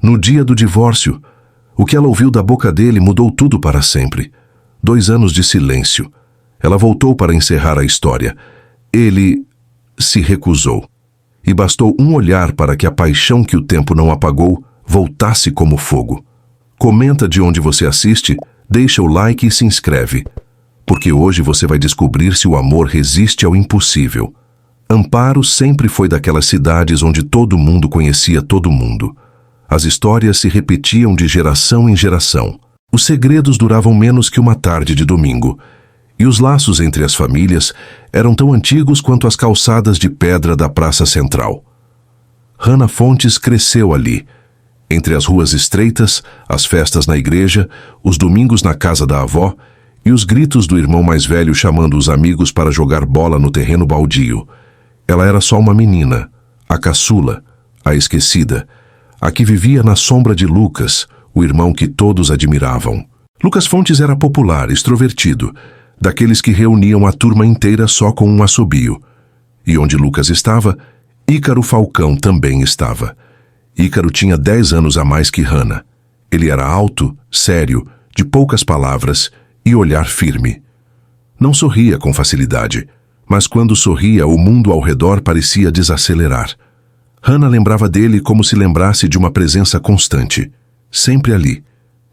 No dia do divórcio, o que ela ouviu da boca dele mudou tudo para sempre. 2 anos de silêncio. Ela voltou para encerrar a história. Ele se recusou. E bastou um olhar para que a paixão que o tempo não apagou voltasse como fogo. Comenta de onde você assiste, deixa o like e se inscreve. Porque hoje você vai descobrir se o amor resiste ao impossível. Amparo sempre foi daquelas cidades onde todo mundo conhecia todo mundo. As histórias se repetiam de geração em geração. Os segredos duravam menos que uma tarde de domingo. E os laços entre as famílias eram tão antigos quanto as calçadas de pedra da Praça Central. Hannah Fontes cresceu ali, entre as ruas estreitas, as festas na igreja, os domingos na casa da avó e os gritos do irmão mais velho chamando os amigos para jogar bola no terreno baldio. Ela era só uma menina, a caçula, a esquecida, a que vivia na sombra de Lucas, o irmão que todos admiravam. Lucas Fontes era popular, extrovertido, daqueles que reuniam a turma inteira só com um assobio. E onde Lucas estava, Ícaro Falcão também estava. Ícaro tinha 10 anos a mais que Hannah. Ele era alto, sério, de poucas palavras e olhar firme. Não sorria com facilidade, mas quando sorria o mundo ao redor parecia desacelerar. Hannah lembrava dele como se lembrasse de uma presença constante, sempre ali,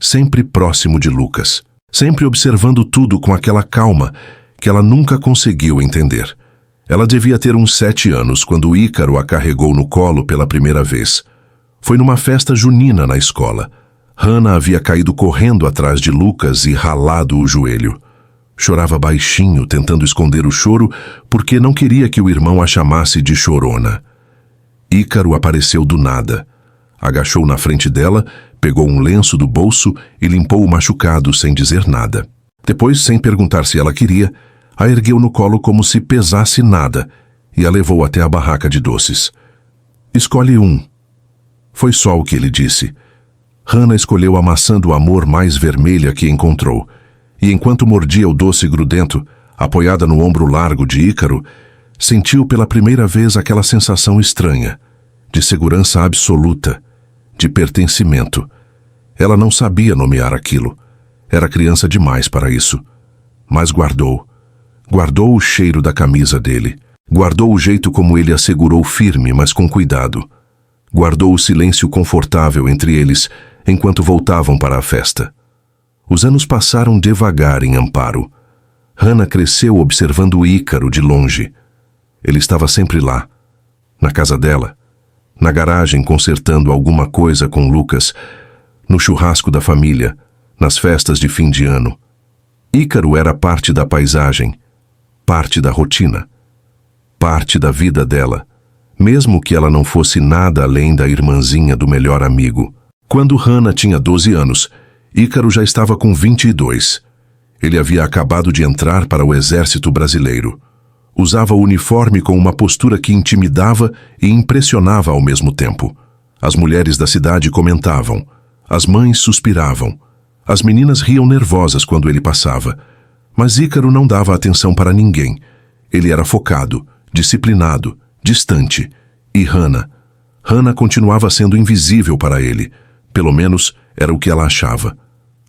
sempre próximo de Lucas. Sempre observando tudo com aquela calma que ela nunca conseguiu entender. Ela devia ter uns 7 anos quando Ícaro a carregou no colo pela primeira vez. Foi numa festa junina na escola. Hannah havia caído correndo atrás de Lucas e ralado o joelho. Chorava baixinho, tentando esconder o choro, porque não queria que o irmão a chamasse de chorona. Ícaro apareceu do nada. Agachou na frente dela, pegou um lenço do bolso e limpou o machucado sem dizer nada. Depois, sem perguntar se ela queria, a ergueu no colo como se pesasse nada e a levou até a barraca de doces. Escolhe um. Foi só o que ele disse. Hannah escolheu a maçã do amor mais vermelha que encontrou, e enquanto mordia o doce grudento, apoiada no ombro largo de Ícaro, sentiu pela primeira vez aquela sensação estranha, de segurança absoluta, de pertencimento. Ela não sabia nomear aquilo. Era criança demais para isso. Mas guardou. Guardou o cheiro da camisa dele. Guardou o jeito como ele a segurou firme, mas com cuidado. Guardou o silêncio confortável entre eles enquanto voltavam para a festa. Os anos passaram devagar em Amparo. Hannah cresceu observando Ícaro de longe. Ele estava sempre lá, na casa dela, na garagem consertando alguma coisa com Lucas, no churrasco da família, nas festas de fim de ano. Ícaro era parte da paisagem, parte da rotina, parte da vida dela, mesmo que ela não fosse nada além da irmãzinha do melhor amigo. Quando Hannah tinha 12 anos, Ícaro já estava com 22. Ele havia acabado de entrar para o exército brasileiro. Usava o uniforme com uma postura que intimidava e impressionava ao mesmo tempo. As mulheres da cidade comentavam. As mães suspiravam. As meninas riam nervosas quando ele passava. Mas Ícaro não dava atenção para ninguém. Ele era focado, disciplinado, distante. E Hannah continuava sendo invisível para ele. Pelo menos era o que ela achava.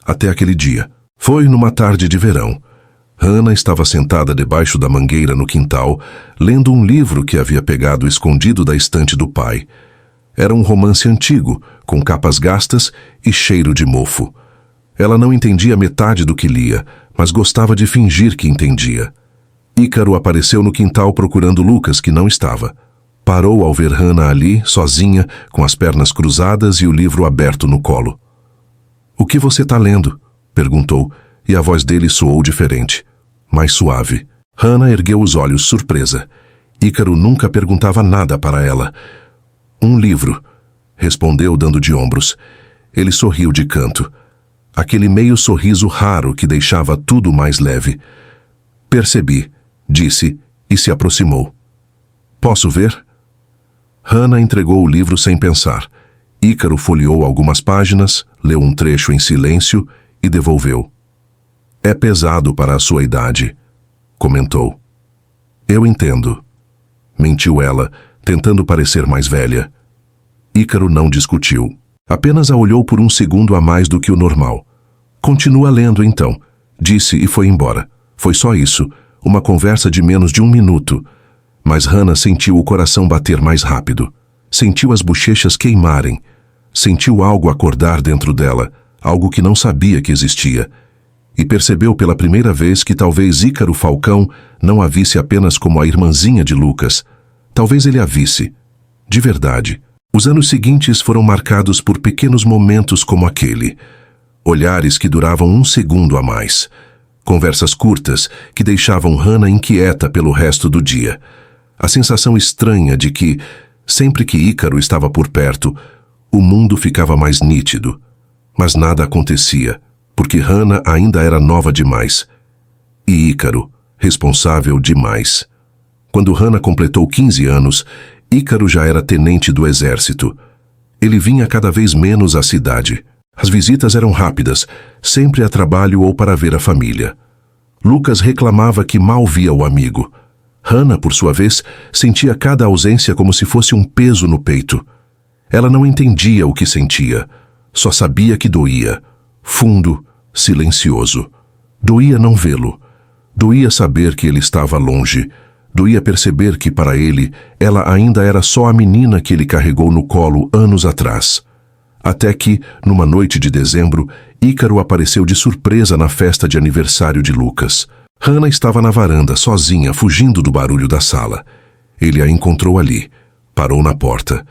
Até aquele dia. Foi numa tarde de verão. Hannah estava sentada debaixo da mangueira no quintal, lendo um livro que havia pegado escondido da estante do pai. Era um romance antigo, com capas gastas e cheiro de mofo. Ela não entendia metade do que lia, mas gostava de fingir que entendia. Ícaro apareceu no quintal procurando Lucas, que não estava. Parou ao ver Hannah ali, sozinha, com as pernas cruzadas e o livro aberto no colo. "O que você está lendo?" perguntou, e a voz dele soou diferente, mais suave. Hannah ergueu os olhos, surpresa. Ícaro nunca perguntava nada para ela. "Um livro", respondeu dando de ombros. Ele sorriu de canto. Aquele meio sorriso raro que deixava tudo mais leve. "Percebi", disse e se aproximou. "Posso ver?" Hannah entregou o livro sem pensar. Ícaro folheou algumas páginas, leu um trecho em silêncio e devolveu. "É pesado para a sua idade", comentou. "Eu entendo", mentiu ela, tentando parecer mais velha. Ícaro não discutiu. Apenas a olhou por um segundo a mais do que o normal. Continua lendo então, disse e foi embora. Foi só isso, uma conversa de menos de 1 minuto. Mas Hannah sentiu o coração bater mais rápido. Sentiu as bochechas queimarem. Sentiu algo acordar dentro dela, algo que não sabia que existia. E percebeu pela primeira vez que talvez Ícaro Falcão não a visse apenas como a irmãzinha de Lucas. Talvez ele a visse, de verdade. Os anos seguintes foram marcados por pequenos momentos como aquele. Olhares que duravam 1 segundo a mais. Conversas curtas que deixavam Hannah inquieta pelo resto do dia. A sensação estranha de que, sempre que Ícaro estava por perto, o mundo ficava mais nítido. Mas nada acontecia, porque Hannah ainda era nova demais. E Ícaro, responsável demais. Quando Hannah completou 15 anos, Ícaro já era tenente do exército. Ele vinha cada vez menos à cidade. As visitas eram rápidas, sempre a trabalho ou para ver a família. Lucas reclamava que mal via o amigo. Hannah, por sua vez, sentia cada ausência como se fosse um peso no peito. Ela não entendia o que sentia, só sabia que doía. Fundo, silencioso. Doía não vê-lo. Doía saber que ele estava longe. Doía perceber que, para ele, ela ainda era só a menina que ele carregou no colo anos atrás. Até que, numa noite de dezembro, Ícaro apareceu de surpresa na festa de aniversário de Lucas. Hannah estava na varanda, sozinha, fugindo do barulho da sala. Ele a encontrou ali. Parou na porta.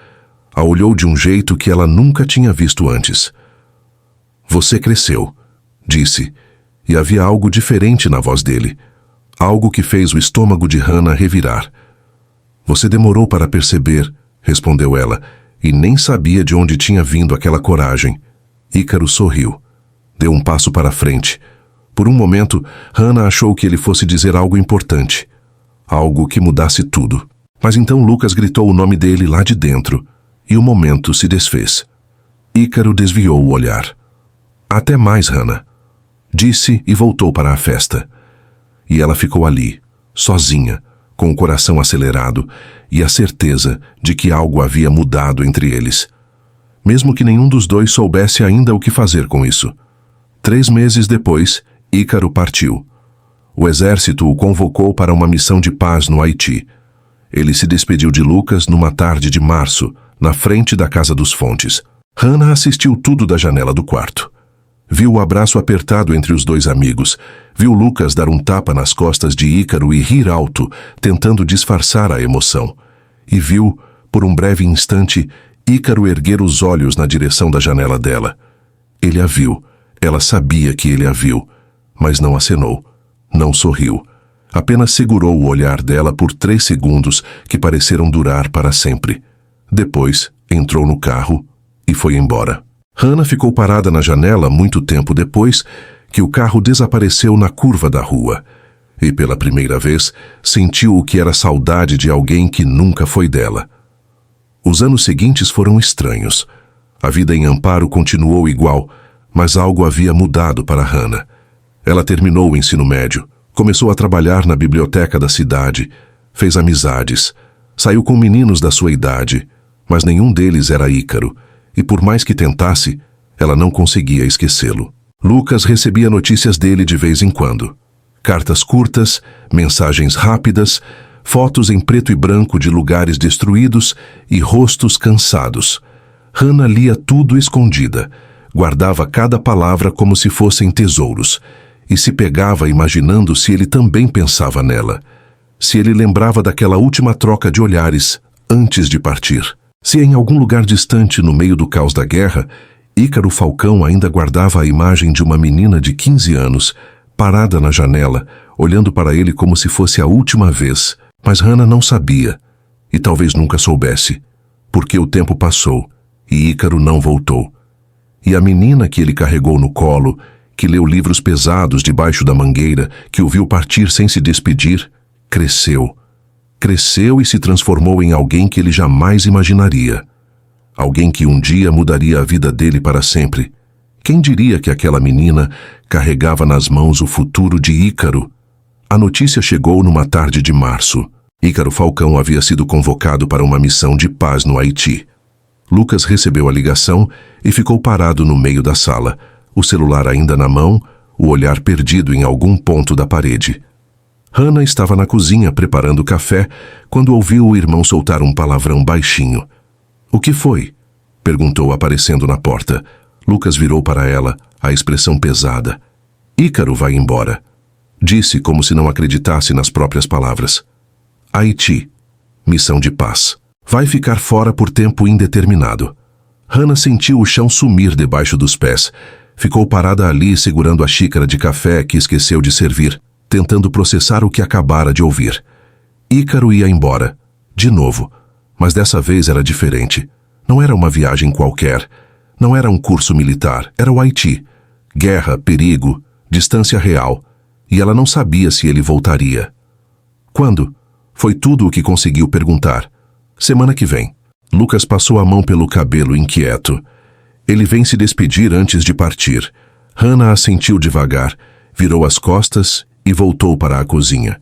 A olhou de um jeito que ela nunca tinha visto antes. "Você cresceu", disse, e havia algo diferente na voz dele. Algo que fez o estômago de Hannah revirar. "Você demorou para perceber", respondeu ela, e nem sabia de onde tinha vindo aquela coragem. Ícaro sorriu. Deu um passo para frente. Por um momento, Hannah achou que ele fosse dizer algo importante. Algo que mudasse tudo. Mas então Lucas gritou o nome dele lá de dentro, e o momento se desfez. Ícaro desviou o olhar. "Até mais, Hannah", disse e voltou para a festa. E ela ficou ali, sozinha, com o coração acelerado e a certeza de que algo havia mudado entre eles. Mesmo que nenhum dos dois soubesse ainda o que fazer com isso. 3 meses depois, Ícaro partiu. O exército o convocou para uma missão de paz no Haiti. Ele se despediu de Lucas numa tarde de março, na frente da Casa dos Fontes. Hannah assistiu tudo da janela do quarto. Viu o abraço apertado entre os 2 amigos. Viu Lucas dar um tapa nas costas de Ícaro e rir alto, tentando disfarçar a emoção. E viu, por um breve instante, Ícaro erguer os olhos na direção da janela dela. Ele a viu. Ela sabia que ele a viu, mas não acenou, não sorriu. Apenas segurou o olhar dela por 3 segundos que pareceram durar para sempre. Depois, entrou no carro e foi embora. Hannah ficou parada na janela muito tempo depois que o carro desapareceu na curva da rua. E pela primeira vez, sentiu o que era saudade de alguém que nunca foi dela. Os anos seguintes foram estranhos. A vida em Amparo continuou igual, mas algo havia mudado para Hannah. Ela terminou o ensino médio, começou a trabalhar na biblioteca da cidade, fez amizades, saiu com meninos da sua idade, mas nenhum deles era Ícaro, e por mais que tentasse, ela não conseguia esquecê-lo. Lucas recebia notícias dele de vez em quando. Cartas curtas, mensagens rápidas, fotos em preto e branco de lugares destruídos e rostos cansados. Hannah lia tudo escondida, guardava cada palavra como se fossem tesouros, e se pegava imaginando se ele também pensava nela, se ele lembrava daquela última troca de olhares antes de partir. Se em algum lugar distante no meio do caos da guerra, Ícaro Falcão ainda guardava a imagem de uma menina de 15 anos, parada na janela, olhando para ele como se fosse a última vez. Mas Hannah não sabia, e talvez nunca soubesse, porque o tempo passou e Ícaro não voltou. E a menina que ele carregou no colo, que leu livros pesados debaixo da mangueira, que o viu partir sem se despedir, cresceu. Cresceu e se transformou em alguém que ele jamais imaginaria. Alguém que um dia mudaria a vida dele para sempre. Quem diria que aquela menina carregava nas mãos o futuro de Ícaro? A notícia chegou numa tarde de março. Ícaro Falcão havia sido convocado para uma missão de paz no Haiti. Lucas recebeu a ligação e ficou parado no meio da sala, o celular ainda na mão, o olhar perdido em algum ponto da parede. Hannah estava na cozinha preparando café quando ouviu o irmão soltar um palavrão baixinho. "O que foi?" perguntou aparecendo na porta. Lucas virou para ela, a expressão pesada. "Ícaro vai embora", disse como se não acreditasse nas próprias palavras. "Haiti. Missão de paz. Vai ficar fora por tempo indeterminado." Hannah sentiu o chão sumir debaixo dos pés. Ficou parada ali segurando a xícara de café que esqueceu de servir, tentando processar o que acabara de ouvir. Ícaro ia embora. De novo. Mas dessa vez era diferente. Não era uma viagem qualquer. Não era um curso militar. Era o Haiti. Guerra, perigo, distância real. E ela não sabia se ele voltaria. "Quando?" Foi tudo o que conseguiu perguntar. "Semana que vem." Lucas passou a mão pelo cabelo inquieto. "Ele vem se despedir antes de partir." Hannah assentiu devagar, virou as costas e voltou para a cozinha.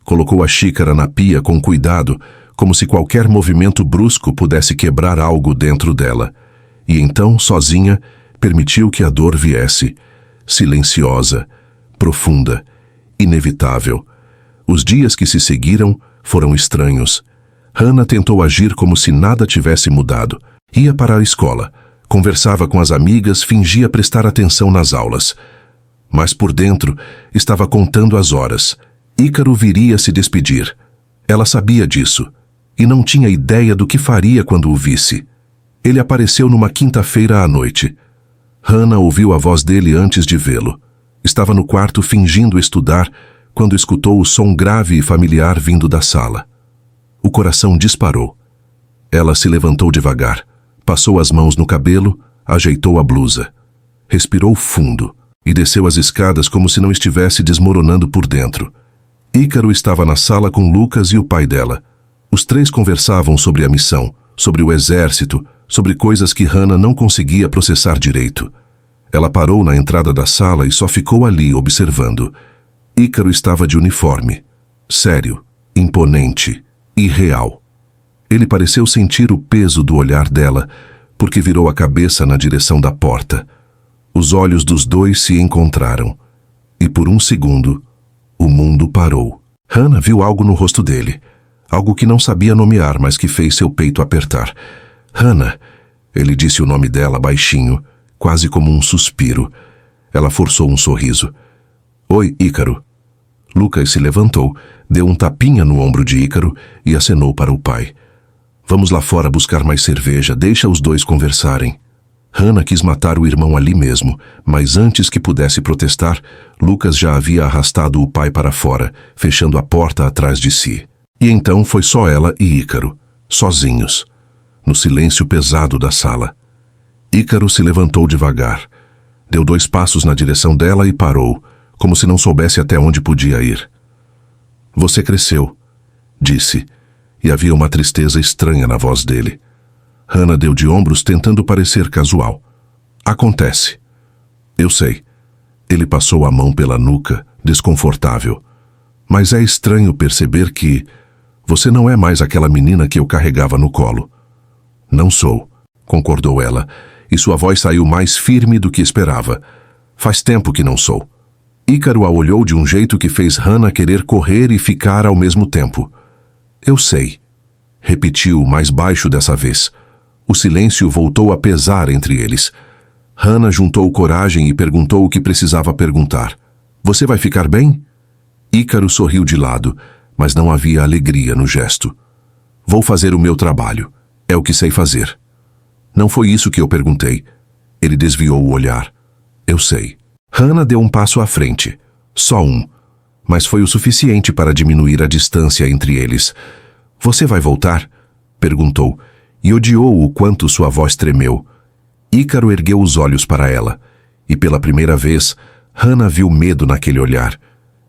Colocou a xícara na pia com cuidado, como se qualquer movimento brusco pudesse quebrar algo dentro dela. E então, sozinha, permitiu que a dor viesse. Silenciosa, profunda, inevitável. Os dias que se seguiram foram estranhos. Hannah tentou agir como se nada tivesse mudado. Ia para a escola, conversava com as amigas, fingia prestar atenção nas aulas. Mas por dentro, estava contando as horas. Ícaro viria se despedir. Ela sabia disso, e não tinha ideia do que faria quando o visse. Ele apareceu numa quinta-feira à noite. Hannah ouviu a voz dele antes de vê-lo. Estava no quarto fingindo estudar, quando escutou o som grave e familiar vindo da sala. O coração disparou. Ela se levantou devagar, passou as mãos no cabelo, ajeitou a blusa. Respirou fundo e desceu as escadas como se não estivesse desmoronando por dentro. Ícaro estava na sala com Lucas e o pai dela. Os três conversavam sobre a missão, sobre o exército, sobre coisas que Hannah não conseguia processar direito. Ela parou na entrada da sala e só ficou ali observando. Ícaro estava de uniforme, sério, imponente, irreal. Ele pareceu sentir o peso do olhar dela, porque virou a cabeça na direção da porta. Os olhos dos dois se encontraram, e por um segundo, o mundo parou. Hannah viu algo no rosto dele, algo que não sabia nomear, mas que fez seu peito apertar. "Hannah", ele disse o nome dela baixinho, quase como um suspiro. Ela forçou um sorriso. "Oi, Ícaro." Lucas se levantou, deu um tapinha no ombro de Ícaro e acenou para o pai. "Vamos lá fora buscar mais cerveja, deixa os dois conversarem." Hannah quis matar o irmão ali mesmo, mas antes que pudesse protestar, Lucas já havia arrastado o pai para fora, fechando a porta atrás de si. E então foi só ela e Ícaro, sozinhos, no silêncio pesado da sala. Ícaro se levantou devagar, deu 2 passos na direção dela e parou, como se não soubesse até onde podia ir. "Você cresceu", disse, e havia uma tristeza estranha na voz dele. Hannah deu de ombros tentando parecer casual. "Acontece." "Eu sei." Ele passou a mão pela nuca, desconfortável. "Mas é estranho perceber que você não é mais aquela menina que eu carregava no colo." "Não sou", concordou ela, e sua voz saiu mais firme do que esperava. "Faz tempo que não sou." Ícaro a olhou de um jeito que fez Hannah querer correr e ficar ao mesmo tempo. "Eu sei", repetiu mais baixo dessa vez. O silêncio voltou a pesar entre eles. Hannah juntou coragem e perguntou o que precisava perguntar. "Você vai ficar bem?" Ícaro sorriu de lado, mas não havia alegria no gesto. "Vou fazer o meu trabalho. É o que sei fazer." "Não foi isso que eu perguntei." Ele desviou o olhar. "Eu sei." Hannah deu um passo à frente. Só um. Mas foi o suficiente para diminuir a distância entre eles. "Você vai voltar?" perguntou, e odiou o quanto sua voz tremeu. Ícaro ergueu os olhos para ela, e pela primeira vez, Hannah viu medo naquele olhar.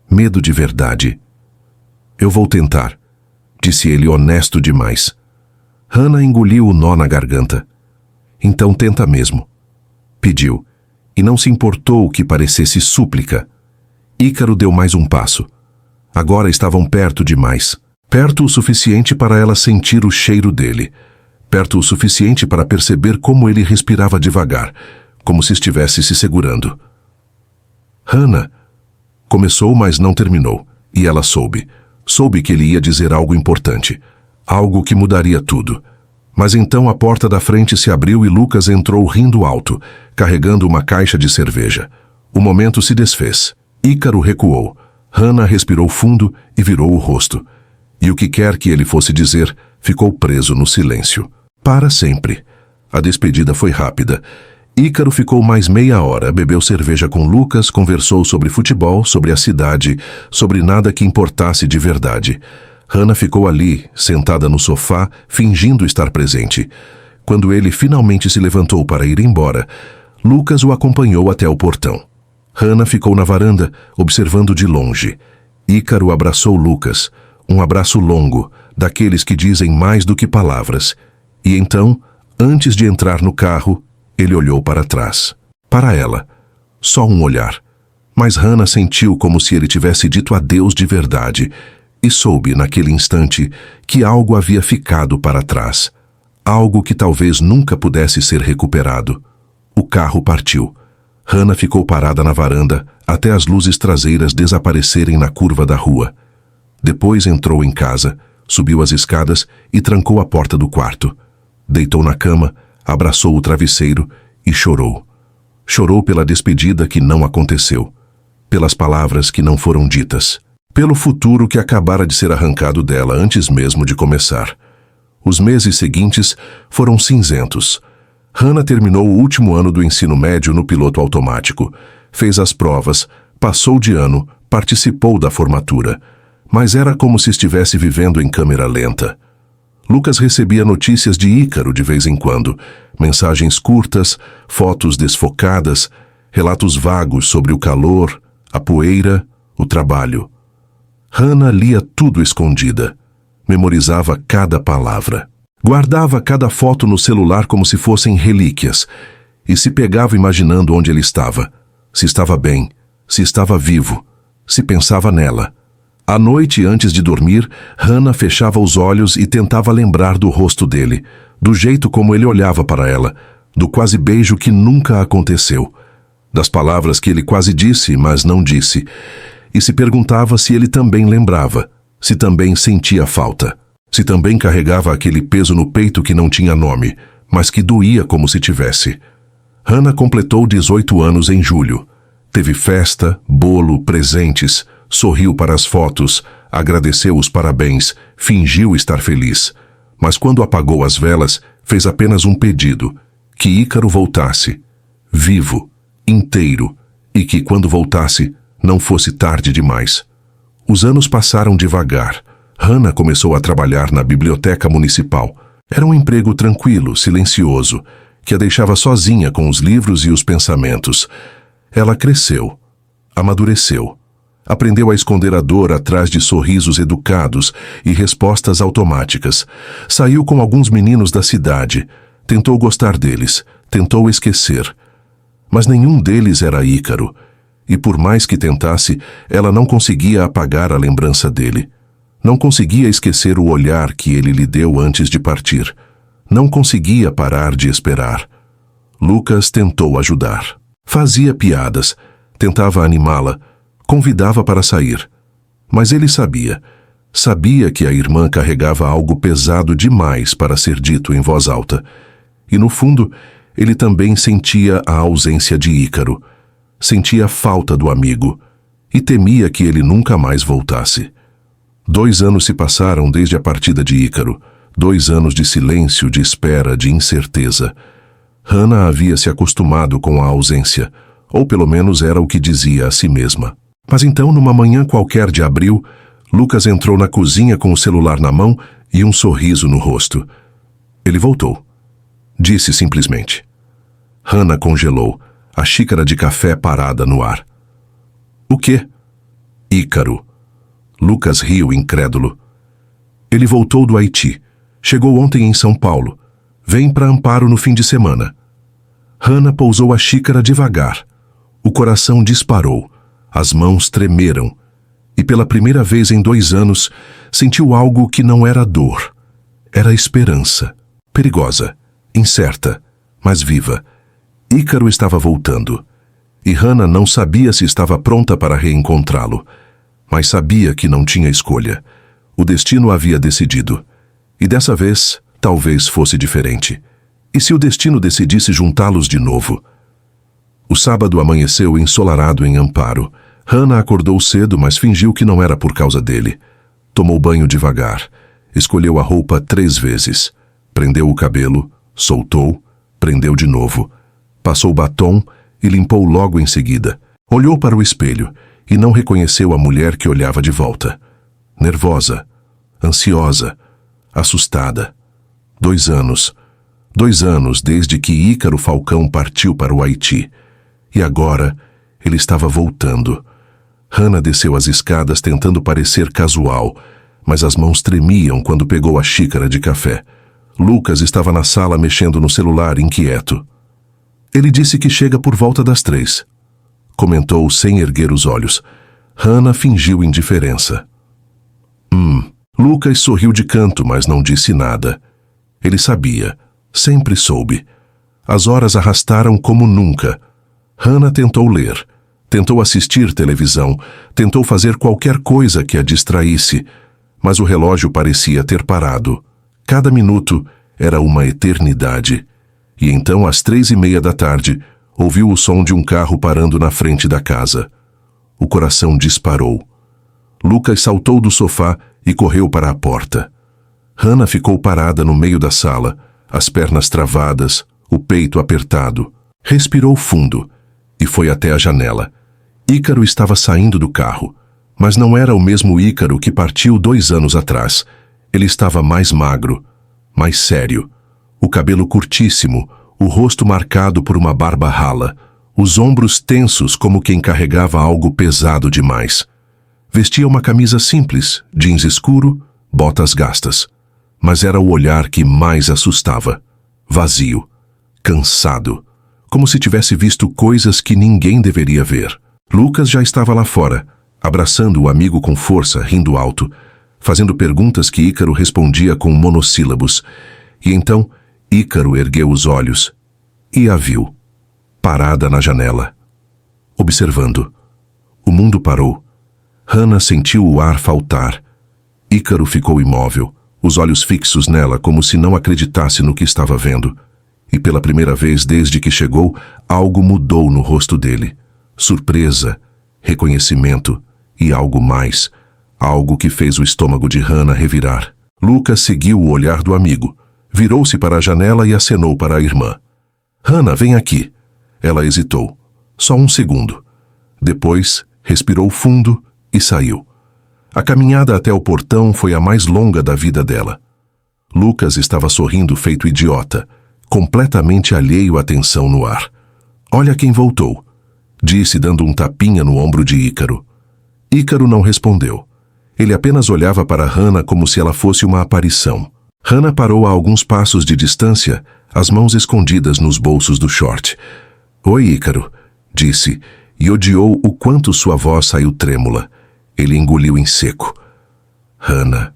Medo de verdade. "Eu vou tentar", disse ele honesto demais. Hannah engoliu o nó na garganta. "Então tenta mesmo", pediu, e não se importou que parecesse súplica. Ícaro deu mais um passo. Agora estavam perto demais. Perto o suficiente para ela sentir o cheiro dele. perto o suficiente para perceber como ele respirava devagar, como se estivesse se segurando. Hannah começou, mas não terminou, e ela soube. Soube que ele ia dizer algo importante, algo que mudaria tudo. Mas então a porta da frente se abriu e Lucas entrou rindo alto, carregando uma caixa de cerveja. O momento se desfez. Ícaro recuou. Hannah respirou fundo e virou o rosto. E o que quer que ele fosse dizer, ficou preso no silêncio. Para sempre. A despedida foi rápida. Ícaro ficou mais meia hora, bebeu cerveja com Lucas, conversou sobre futebol, sobre a cidade, sobre nada que importasse de verdade. Hannah ficou ali, sentada no sofá, fingindo estar presente. Quando ele finalmente se levantou para ir embora, Lucas o acompanhou até o portão. Hannah ficou na varanda, observando de longe. Ícaro abraçou Lucas, um abraço longo, daqueles que dizem mais do que palavras. E então, antes de entrar no carro, ele olhou para trás. Para ela. Só um olhar. Mas Hannah sentiu como se ele tivesse dito adeus de verdade, e soube, naquele instante, que algo havia ficado para trás. Algo que talvez nunca pudesse ser recuperado. O carro partiu. Hannah ficou parada na varanda até as luzes traseiras desaparecerem na curva da rua. Depois entrou em casa, subiu as escadas e trancou a porta do quarto. Deitou na cama, abraçou o travesseiro e chorou. Chorou pela despedida que não aconteceu, pelas palavras que não foram ditas, pelo futuro que acabara de ser arrancado dela antes mesmo de começar. Os meses seguintes foram cinzentos. Hannah terminou o último ano do ensino médio no piloto automático. Fez as provas, passou de ano, participou da formatura. Mas era como se estivesse vivendo em câmera lenta. Lucas recebia notícias de Ícaro de vez em quando, mensagens curtas, fotos desfocadas, relatos vagos sobre o calor, a poeira, o trabalho. Hannah lia tudo escondida, memorizava cada palavra. Guardava cada foto no celular como se fossem relíquias e se pegava imaginando onde ele estava, se estava bem, se estava vivo, se pensava nela. À noite, antes de dormir, Hannah fechava os olhos e tentava lembrar do rosto dele, do jeito como ele olhava para ela, do quase beijo que nunca aconteceu, das palavras que ele quase disse, mas não disse, e se perguntava se ele também lembrava, se também sentia falta, se também carregava aquele peso no peito que não tinha nome, mas que doía como se tivesse. Hannah completou 18 anos em julho. Teve festa, bolo, presentes, sorriu para as fotos, agradeceu os parabéns, fingiu estar feliz. Mas quando apagou as velas, fez apenas um pedido, que Ícaro voltasse, vivo, inteiro, e que quando voltasse, não fosse tarde demais. Os anos passaram devagar. Hannah começou a trabalhar na biblioteca municipal. Era um emprego tranquilo, silencioso, que a deixava sozinha com os livros e os pensamentos. Ela cresceu, amadureceu. Aprendeu a esconder a dor atrás de sorrisos educados e respostas automáticas. Saiu com alguns meninos da cidade. Tentou gostar deles. Tentou esquecer. Mas nenhum deles era Ícaro. E por mais que tentasse, ela não conseguia apagar a lembrança dele. Não conseguia esquecer o olhar que ele lhe deu antes de partir. Não conseguia parar de esperar. Lucas tentou ajudar. Fazia piadas. Tentava animá-la. Convidava para sair. Mas ele sabia que a irmã carregava algo pesado demais para ser dito em voz alta. E no fundo, ele também sentia a ausência de Ícaro. Sentia a falta do amigo. E temia que ele nunca mais voltasse. 2 anos se passaram desde a partida de Ícaro. 2 anos de silêncio, de espera, de incerteza. Hannah havia se acostumado com a ausência, ou pelo menos era o que dizia a si mesma. Mas então, numa manhã qualquer de abril, Lucas entrou na cozinha com o celular na mão e um sorriso no rosto. Ele voltou. Disse simplesmente. Hannah congelou, a xícara de café parada no ar. O quê? Ícaro. Lucas riu incrédulo. Ele voltou do Haiti. Chegou ontem em São Paulo. Vem para Amparo no fim de semana. Hannah pousou a xícara devagar. O coração disparou. As mãos tremeram. E pela primeira vez em 2 anos, sentiu algo que não era dor. Era esperança. perigosa, incerta, mas viva. Ícaro estava voltando. E Hannah não sabia se estava pronta para reencontrá-lo, mas sabia que não tinha escolha. O destino havia decidido. E dessa vez, talvez fosse diferente. E se o destino decidisse juntá-los de novo? O sábado amanheceu ensolarado em Amparo. Hannah acordou cedo, mas fingiu que não era por causa dele. Tomou banho devagar. Escolheu a roupa 3 vezes. Prendeu o cabelo, soltou, prendeu de novo. Passou batom e limpou logo em seguida. Olhou para o espelho e não reconheceu a mulher que olhava de volta. Nervosa, ansiosa, assustada. 2 anos. 2 anos desde que Ícaro Falcão partiu para o Haiti. E agora ele estava voltando. Hannah desceu as escadas tentando parecer casual, mas as mãos tremiam quando pegou a xícara de café. Lucas estava na sala mexendo no celular, inquieto. Ele disse que chega por volta das 3. Comentou sem erguer os olhos. Hannah fingiu indiferença. Lucas sorriu de canto, mas não disse nada. Ele sabia. Sempre soube. As horas arrastaram como nunca. Hannah tentou ler. Tentou assistir televisão. Tentou fazer qualquer coisa que a distraísse. Mas o relógio parecia ter parado. Cada minuto era uma eternidade. E então, às 3:30 da tarde, ouviu o som de um carro parando na frente da casa. O coração disparou. Lucas saltou do sofá e correu para a porta. Hannah ficou parada no meio da sala, as pernas travadas, o peito apertado. Respirou fundo e foi até a janela. Ícaro estava saindo do carro, mas não era o mesmo Ícaro que partiu 2 anos atrás. Ele estava mais magro, mais sério. O cabelo curtíssimo, o rosto marcado por uma barba rala, os ombros tensos como quem carregava algo pesado demais. Vestia uma camisa simples, jeans escuro, botas gastas. Mas era o olhar que mais assustava. Vazio, cansado, como se tivesse visto coisas que ninguém deveria ver. Lucas já estava lá fora, abraçando o amigo com força, rindo alto, fazendo perguntas que Ícaro respondia com monossílabos. E então, Ícaro ergueu os olhos e a viu, parada na janela, observando. O mundo parou. Hannah sentiu o ar faltar. Ícaro ficou imóvel, os olhos fixos nela como se não acreditasse no que estava vendo. E pela primeira vez desde que chegou, algo mudou no rosto dele. Surpresa, reconhecimento e algo mais. Algo que fez o estômago de Hannah revirar. Lucas seguiu o olhar do amigo. Virou-se para a janela e acenou para a irmã. Hannah, vem aqui. Ela hesitou. Só 1 segundo. Depois, respirou fundo e saiu. A caminhada até o portão foi a mais longa da vida dela. Lucas estava sorrindo feito idiota, completamente alheio à tensão no ar. Olha quem voltou, disse dando um tapinha no ombro de Ícaro. Ícaro não respondeu. Ele apenas olhava para Hannah como se ela fosse uma aparição. Hannah parou a alguns passos de distância, as mãos escondidas nos bolsos do short. Oi, Ícaro, disse, e odiou o quanto sua voz saiu trêmula. Ele engoliu em seco. Hannah.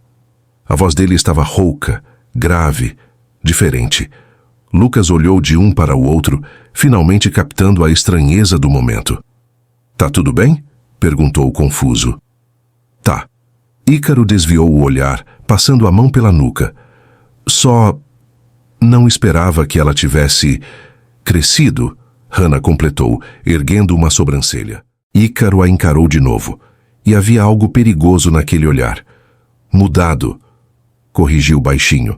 A voz dele estava rouca, grave, diferente. Lucas olhou de um para o outro, finalmente captando a estranheza do momento. Tá tudo bem? Perguntou confuso. Tá. Ícaro desviou o olhar, passando a mão pela nuca. Só não esperava que ela tivesse crescido, Hannah completou, erguendo uma sobrancelha. Ícaro a encarou de novo. E havia algo perigoso naquele olhar. Mudado, corrigiu baixinho.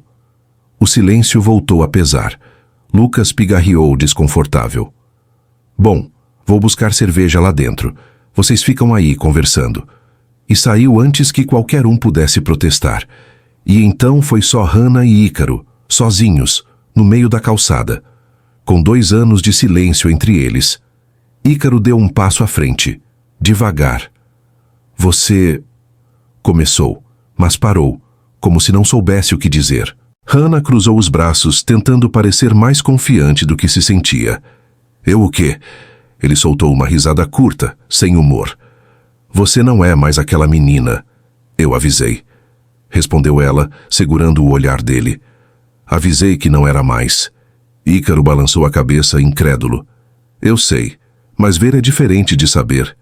O silêncio voltou a pesar. Lucas pigarreou desconfortável. Bom, vou buscar cerveja lá dentro. Vocês ficam aí conversando. E saiu antes que qualquer um pudesse protestar. E então foi só Hannah e Ícaro, sozinhos, no meio da calçada, com 2 anos de silêncio entre eles. Ícaro deu um passo à frente, devagar. Você... começou, mas parou, como se não soubesse o que dizer. Hannah cruzou os braços, tentando parecer mais confiante do que se sentia. Eu o quê? Ele soltou uma risada curta, sem humor. Você não é mais aquela menina. Eu avisei. Respondeu ela, segurando o olhar dele. Avisei que não era mais. Ícaro balançou a cabeça, incrédulo. Eu sei, mas ver é diferente de saber.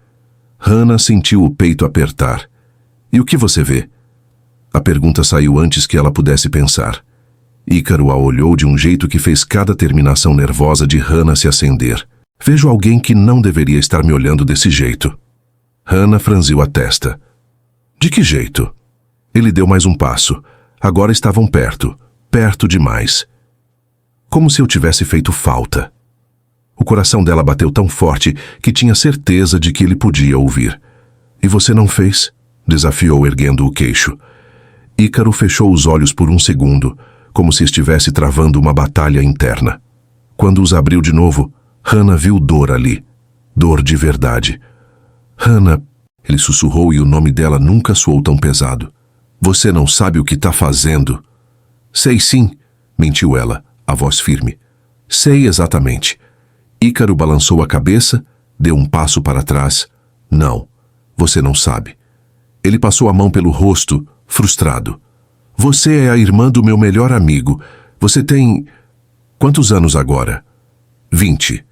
Hannah sentiu o peito apertar. E o que você vê? A pergunta saiu antes que ela pudesse pensar. Ícaro a olhou de um jeito que fez cada terminação nervosa de Hannah se acender. Vejo alguém que não deveria estar me olhando desse jeito. Hannah franziu a testa. De que jeito? Ele deu mais um passo. Agora estavam perto. Perto demais. Como se eu tivesse feito falta. O coração dela bateu tão forte que tinha certeza de que ele podia ouvir. E você não fez? Desafiou, erguendo o queixo. Ícaro fechou os olhos por um segundo, como se estivesse travando uma batalha interna. Quando os abriu de novo, Hannah viu dor ali. Dor de verdade. Hannah, ele sussurrou e o nome dela nunca soou tão pesado. Você não sabe o que está fazendo. Sei sim, mentiu ela, a voz firme. Sei exatamente. Ícaro balançou a cabeça, deu um passo para trás. Não, você não sabe. Ele passou a mão pelo rosto, frustrado. Você é a irmã do meu melhor amigo. Você tem... Quantos anos agora? 20.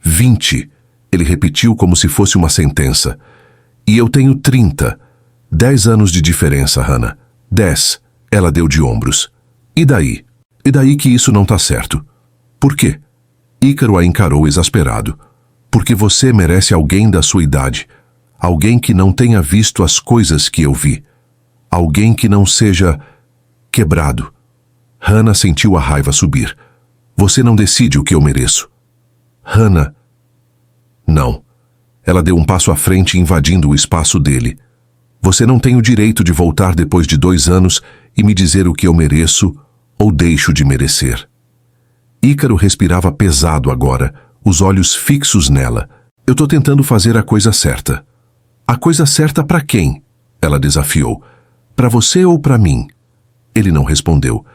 20, ele repetiu como se fosse uma sentença. E eu tenho 30. 10 anos de diferença, Hannah. 10. Ela deu de ombros. E daí? E daí que isso não tá certo? Por quê? Ícaro a encarou exasperado. Porque você merece alguém da sua idade. Alguém que não tenha visto as coisas que eu vi. Alguém que não seja... quebrado. Hannah sentiu a raiva subir. Você não decide o que eu mereço. Hannah... Não. Ela deu um passo à frente, invadindo o espaço dele. Você não tem o direito de voltar depois de 2 anos e me dizer o que eu mereço ou deixo de merecer. Ícaro respirava pesado agora, os olhos fixos nela. Eu tô tentando fazer a coisa certa. A coisa certa para quem? Ela desafiou. Para você ou para mim? Ele não respondeu.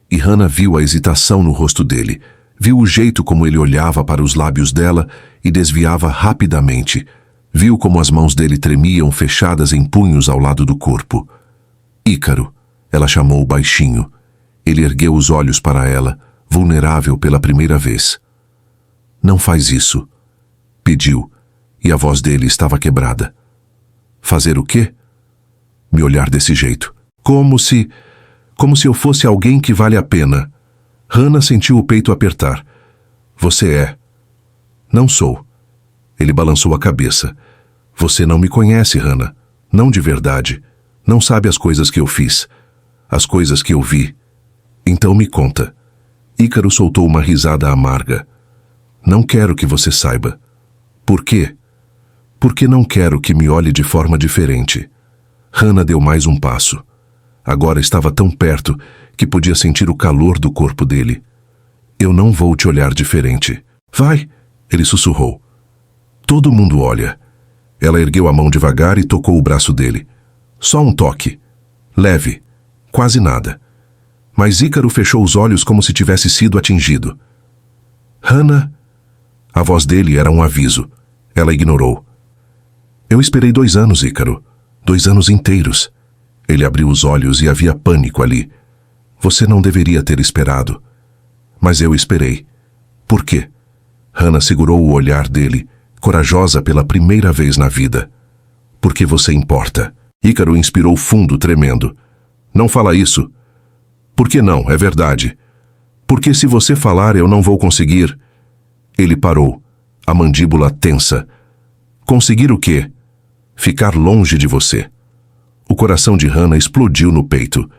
E Hannah viu a hesitação no rosto dele. Viu o jeito como ele olhava para os lábios dela e desviava rapidamente. Viu como as mãos dele tremiam fechadas em punhos ao lado do corpo. Ícaro, ela chamou baixinho. Ele ergueu os olhos para ela, vulnerável pela primeira vez. Não faz isso, pediu, e a voz dele estava quebrada. Fazer o quê? Me olhar desse jeito. Como se eu fosse alguém que vale a pena. Hannah sentiu o peito apertar. Você é. Não sou. Ele balançou a cabeça. Você não me conhece, Hannah. Não de verdade. Não sabe as coisas que eu fiz. As coisas que eu vi. Então me conta. Ícaro soltou uma risada amarga. Não quero que você saiba. Por quê? Porque não quero que me olhe de forma diferente. Hannah deu mais um passo. Agora estava tão perto que podia sentir o calor do corpo dele. Eu não vou te olhar diferente. Vai, ele sussurrou. Todo mundo olha. Ela ergueu a mão devagar e tocou o braço dele. Só um toque. Leve. Quase nada. Mas Ícaro fechou os olhos como se tivesse sido atingido. Hannah... A voz dele era um aviso. Ela ignorou. Eu esperei 2 anos, Ícaro. 2 anos inteiros. Ele abriu os olhos e havia pânico ali. Você não deveria ter esperado. Mas eu esperei. Por quê? Hannah segurou o olhar dele, corajosa pela primeira vez na vida. Porque você importa. Ícaro inspirou fundo, tremendo. Não fala isso. Por que não? É verdade. Porque se você falar, eu não vou conseguir. Ele parou, a mandíbula tensa. Conseguir o quê? Ficar longe de você. O coração de Hannah explodiu no peito.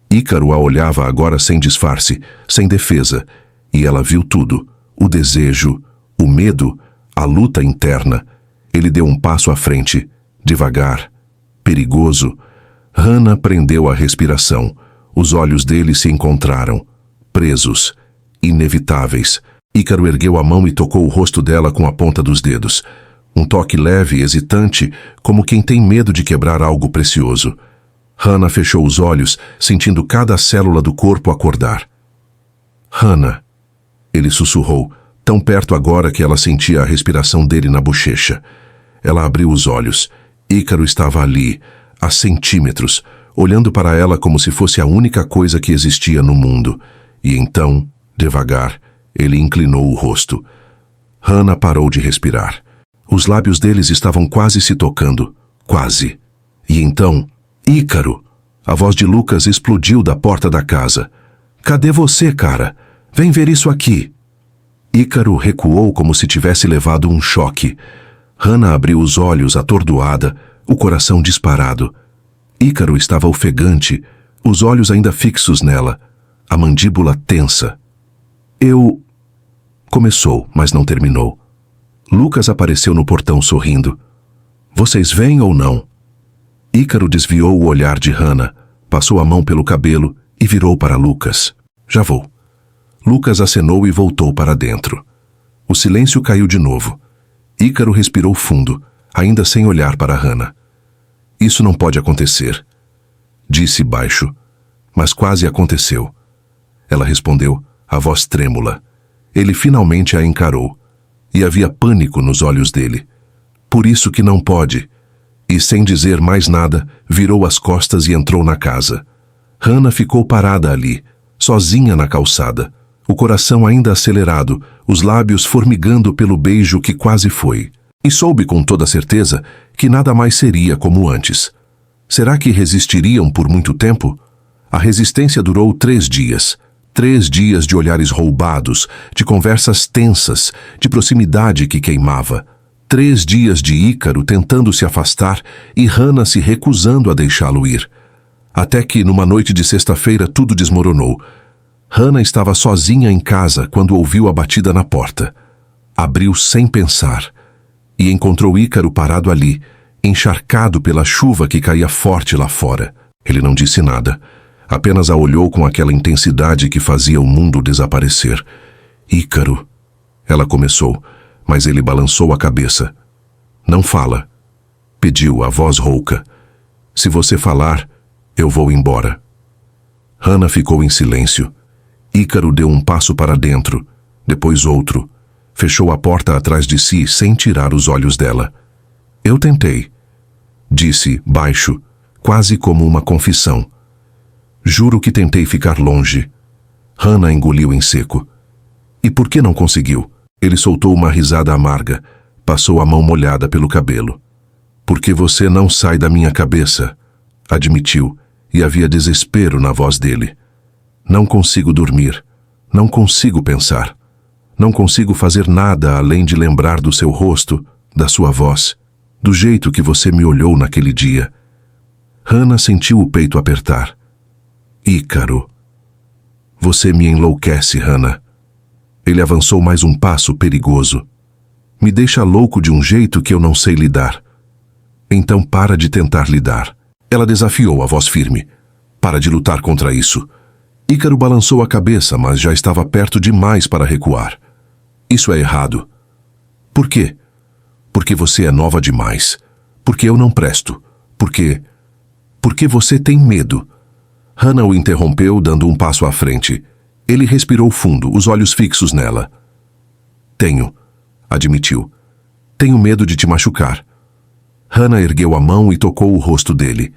Ícaro a olhava agora sem disfarce, sem defesa, e ela viu tudo. O desejo, o medo, a luta interna. Ele deu um passo à frente, devagar, perigoso. Hannah prendeu a respiração. Os olhos dele se encontraram, presos, inevitáveis. Ícaro ergueu a mão e tocou o rosto dela com a ponta dos dedos. Um toque leve e hesitante, como quem tem medo de quebrar algo precioso. Hannah fechou os olhos, sentindo cada célula do corpo acordar. Hannah, ele sussurrou, tão perto agora que ela sentia a respiração dele na bochecha. Ela abriu os olhos. Ícaro estava ali, a centímetros, olhando para ela como se fosse a única coisa que existia no mundo. e então, devagar, ele inclinou o rosto. Hannah parou de respirar. Os lábios deles estavam quase se tocando. Quase. E então, Ícaro! A voz de Lucas explodiu da porta da casa. Cadê você, cara? Vem ver isso aqui! Ícaro recuou como se tivesse levado um choque. Hannah abriu os olhos atordoada, o coração disparado. Ícaro estava ofegante, os olhos ainda fixos nela, a mandíbula tensa. Eu... Começou, mas não terminou. Lucas apareceu no portão sorrindo. Vocês vêm ou não? Ícaro desviou o olhar de Hannah, passou a mão pelo cabelo e virou para Lucas. Já vou. Lucas acenou e voltou para dentro. O silêncio caiu de novo. Ícaro respirou fundo, ainda sem olhar para Hannah. Isso não pode acontecer, disse baixo, mas quase aconteceu. Ela respondeu, a voz trêmula. Ele finalmente a encarou, e havia pânico nos olhos dele. Por isso que não pode. E sem dizer mais nada, virou as costas e entrou na casa. Hannah ficou parada ali, sozinha na calçada, o coração ainda acelerado, os lábios formigando pelo beijo que quase foi. E soube com toda certeza que nada mais seria como antes. Será que resistiriam por muito tempo? A resistência durou 3 dias. 3 dias de olhares roubados, de conversas tensas, de proximidade que queimava. 3 dias de Ícaro tentando se afastar e Hannah se recusando a deixá-lo ir. Até que, numa noite de sexta-feira, tudo desmoronou. Hannah estava sozinha em casa quando ouviu a batida na porta. Abriu sem pensar e encontrou Ícaro parado ali, encharcado pela chuva que caía forte lá fora. Ele não disse nada, apenas a olhou com aquela intensidade que fazia o mundo desaparecer. Ícaro, ela começou, mas ele balançou a cabeça. Não fala, pediu a voz rouca. Se você falar, eu vou embora. Hannah ficou em silêncio. Ícaro deu um passo para dentro, depois outro. Fechou a porta atrás de si sem tirar os olhos dela. Eu tentei, disse baixo, quase como uma confissão. Juro que tentei ficar longe. Hannah engoliu em seco. E por que não conseguiu? Ele soltou uma risada amarga, passou a mão molhada pelo cabelo. Porque você não sai da minha cabeça, admitiu, e havia desespero na voz dele. Não consigo dormir, não consigo pensar. Não consigo fazer nada além de lembrar do seu rosto, da sua voz, do jeito que você me olhou naquele dia. Hannah sentiu o peito apertar. Ícaro. Você me enlouquece, Hannah. Ele avançou mais um passo perigoso. Me deixa louco de um jeito que eu não sei lidar. Então para de tentar lidar. Ela desafiou a voz firme. Para de lutar contra isso. Ícaro balançou a cabeça, mas já estava perto demais para recuar. Isso é errado. Por quê? Porque você é nova demais. Porque eu não presto. Porque você tem medo. Hannah o interrompeu, dando um passo à frente. Ele respirou fundo, os olhos fixos nela. Tenho, admitiu. Tenho medo de te machucar. Hannah ergueu a mão e tocou o rosto dele.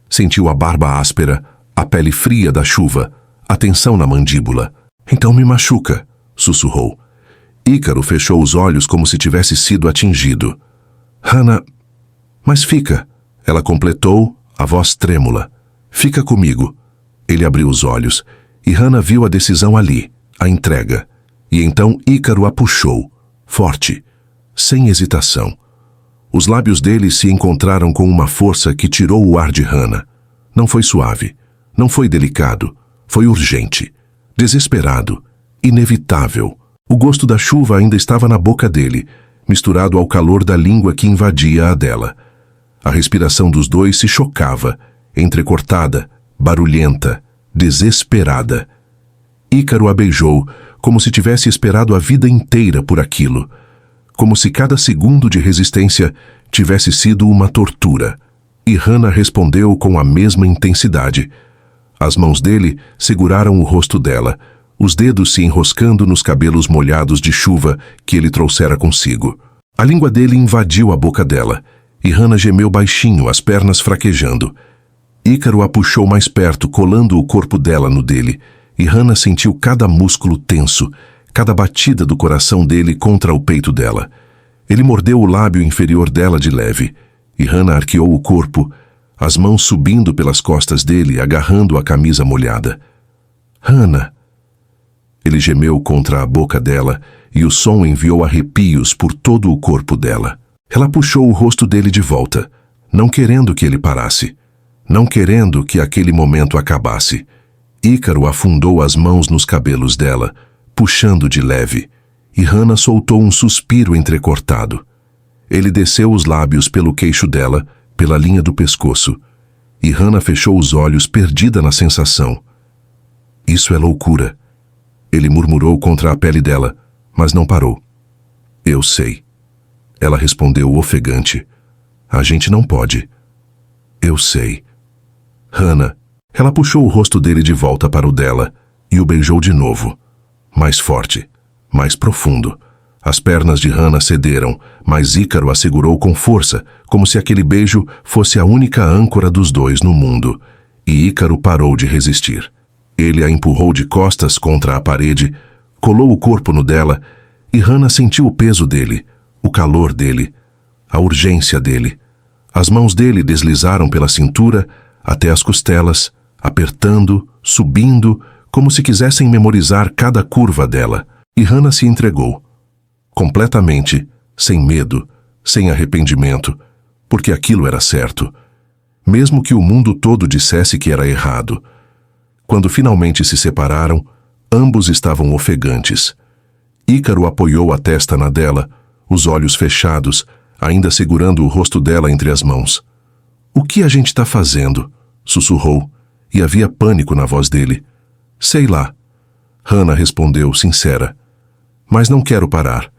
Sentiu a barba áspera, a pele fria da chuva, a tensão na mandíbula. Então me machuca, sussurrou. Ícaro fechou os olhos como se tivesse sido atingido. Hannah... Mas fica, ela completou, a voz trêmula. Fica comigo. Ele abriu os olhos, e Hannah viu a decisão ali, a entrega. E então Ícaro a puxou, forte, sem hesitação. Os lábios dele se encontraram com uma força que tirou o ar de Hannah. Não foi suave, não foi delicado, foi urgente, desesperado, inevitável. O gosto da chuva ainda estava na boca dele, misturado ao calor da língua que invadia a dela. A respiração dos dois se chocava, entrecortada, barulhenta, desesperada. Ícaro a beijou, como se tivesse esperado a vida inteira por aquilo. Como se cada segundo de resistência tivesse sido uma tortura. E Hannah respondeu com a mesma intensidade. As mãos dele seguraram o rosto dela, os dedos se enroscando nos cabelos molhados de chuva que ele trouxera consigo. A língua dele invadiu a boca dela, e Hannah gemeu baixinho, as pernas fraquejando. Ícaro a puxou mais perto, colando o corpo dela no dele, e Hannah sentiu cada músculo tenso, cada batida do coração dele contra o peito dela. Ele mordeu o lábio inferior dela de leve, e Hannah arqueou o corpo, as mãos subindo pelas costas dele, agarrando a camisa molhada. Hannah! Ele gemeu contra a boca dela, e o som enviou arrepios por todo o corpo dela. Ela puxou o rosto dele de volta, não querendo que ele parasse, não querendo que aquele momento acabasse. Ícaro afundou as mãos nos cabelos dela, puxando de leve, e Hannah soltou um suspiro entrecortado. Ele desceu os lábios pelo queixo dela, pela linha do pescoço, e Hannah fechou os olhos, perdida na sensação. Isso é loucura. Ele murmurou contra a pele dela, mas não parou. Eu sei. Ela respondeu ofegante. A gente não pode. Eu sei. Hannah. Ela puxou o rosto dele de volta para o dela e o beijou de novo. Mais forte, mais profundo. As pernas de Hannah cederam, mas Ícaro a segurou com força, como se aquele beijo fosse a única âncora dos dois no mundo. E Ícaro parou de resistir. Ele a empurrou de costas contra a parede, colou o corpo no dela, e Hannah sentiu o peso dele, o calor dele, a urgência dele. As mãos dele deslizaram pela cintura até as costelas, apertando, subindo, como se quisessem memorizar cada curva dela. E Hannah se entregou. Completamente, sem medo, sem arrependimento, porque aquilo era certo. Mesmo que o mundo todo dissesse que era errado. Quando finalmente se separaram, ambos estavam ofegantes. Ícaro apoiou a testa na dela, os olhos fechados, ainda segurando o rosto dela entre as mãos. O que a gente está fazendo? Sussurrou, e havia pânico na voz dele. Sei lá. Hannah respondeu, sincera. Mas não quero parar.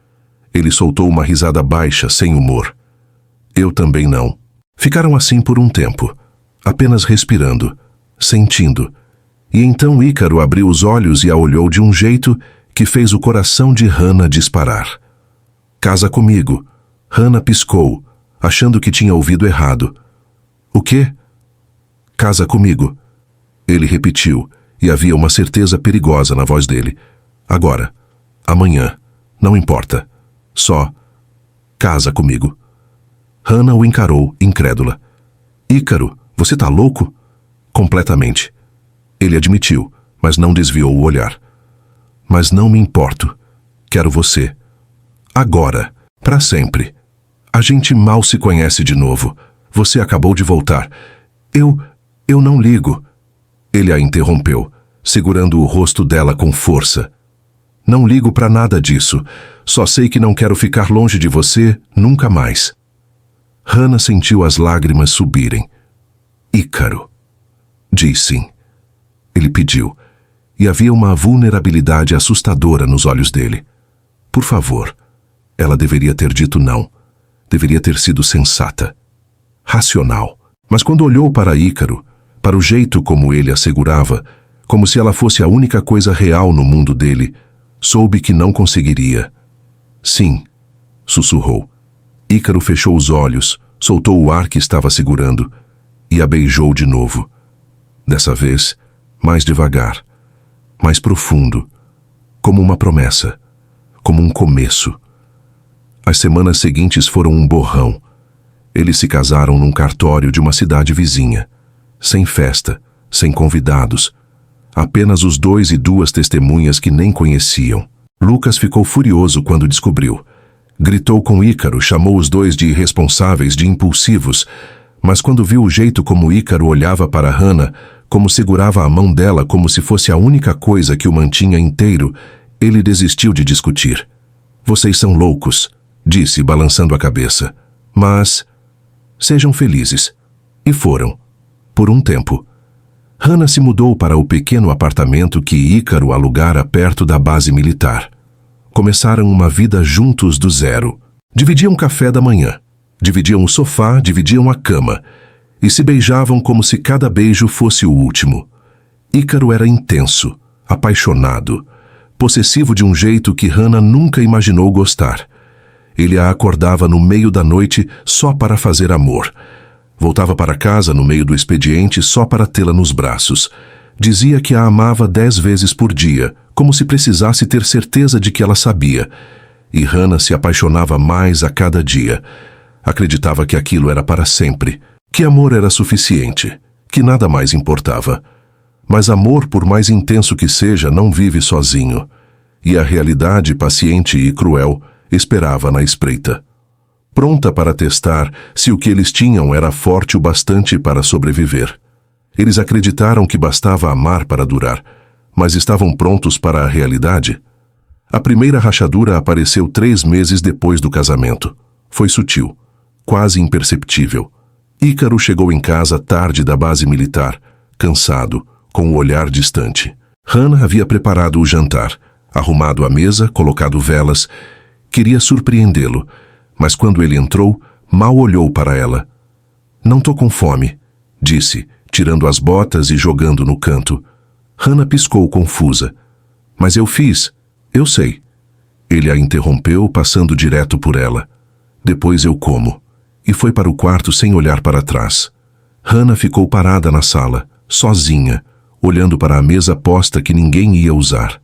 Ele soltou uma risada baixa, sem humor. Eu também não. Ficaram assim por um tempo, apenas respirando, sentindo. E então Ícaro abriu os olhos e a olhou de um jeito que fez o coração de Hannah disparar. Casa comigo. Hannah piscou, achando que tinha ouvido errado. O quê? Casa comigo. Ele repetiu, e havia uma certeza perigosa na voz dele. Agora. Amanhã. Não importa. Só. Casa comigo. Hannah o encarou, incrédula. Ícaro, você tá louco? Completamente. Ele admitiu, mas não desviou o olhar. Mas não me importo. Quero você. Agora. Para sempre. A gente mal se conhece de novo. Você acabou de voltar. Eu não ligo. Ele a interrompeu, segurando o rosto dela com força. Não ligo para nada disso. Só sei que não quero ficar longe de você nunca mais. Hannah sentiu as lágrimas subirem. Ícaro. Diz sim. Ele pediu, e havia uma vulnerabilidade assustadora nos olhos dele. Por favor. Ela deveria ter dito não. Deveria ter sido sensata. Racional. Mas quando olhou para Ícaro, para o jeito como ele a segurava, como se ela fosse a única coisa real no mundo dele, soube que não conseguiria. Sim, sussurrou. Ícaro fechou os olhos, soltou o ar que estava segurando e a beijou de novo. Dessa vez, mais devagar, mais profundo, como uma promessa, como um começo. As semanas seguintes foram um borrão. Eles se casaram num cartório de uma cidade vizinha, sem festa, sem convidados, apenas os 2 e 2 testemunhas que nem conheciam. Lucas ficou furioso quando descobriu. Gritou com Ícaro, chamou os 2 de irresponsáveis, de impulsivos, mas quando viu o jeito como Ícaro olhava para Hannah, como segurava a mão dela como se fosse a única coisa que o mantinha inteiro, ele desistiu de discutir. Vocês são loucos, disse, balançando a cabeça. Mas sejam felizes. E foram. Por um tempo. Hannah se mudou para o pequeno apartamento que Ícaro alugara perto da base militar. Começaram uma vida juntos do zero. Dividiam o café da manhã. Dividiam o sofá, dividiam a cama. E se beijavam como se cada beijo fosse o último. Ícaro era intenso, apaixonado, possessivo de um jeito que Hannah nunca imaginou gostar. Ele a acordava no meio da noite só para fazer amor. Voltava para casa no meio do expediente só para tê-la nos braços. Dizia que a amava 10 vezes por dia, como se precisasse ter certeza de que ela sabia. E Hannah se apaixonava mais a cada dia. Acreditava que aquilo era para sempre, que amor era suficiente, que nada mais importava. Mas amor, por mais intenso que seja, não vive sozinho. E a realidade, paciente e cruel, esperava na espreita. Pronta para testar se o que eles tinham era forte o bastante para sobreviver. Eles acreditaram que bastava amar para durar, mas estavam prontos para a realidade? A primeira rachadura apareceu 3 meses depois do casamento. Foi sutil, quase imperceptível. Ícaro chegou em casa tarde da base militar, cansado, com o olhar distante. Hannah havia preparado o jantar, arrumado a mesa, colocado velas. Queria surpreendê-lo, mas quando ele entrou, mal olhou para ela. "Não tô com fome", disse, tirando as botas e jogando no canto. Hannah piscou confusa. "Mas eu fiz. Eu sei." Ele a interrompeu, passando direto por ela. "Depois eu como." E foi para o quarto sem olhar para trás. Hannah ficou parada na sala, sozinha, olhando para a mesa posta que ninguém ia usar.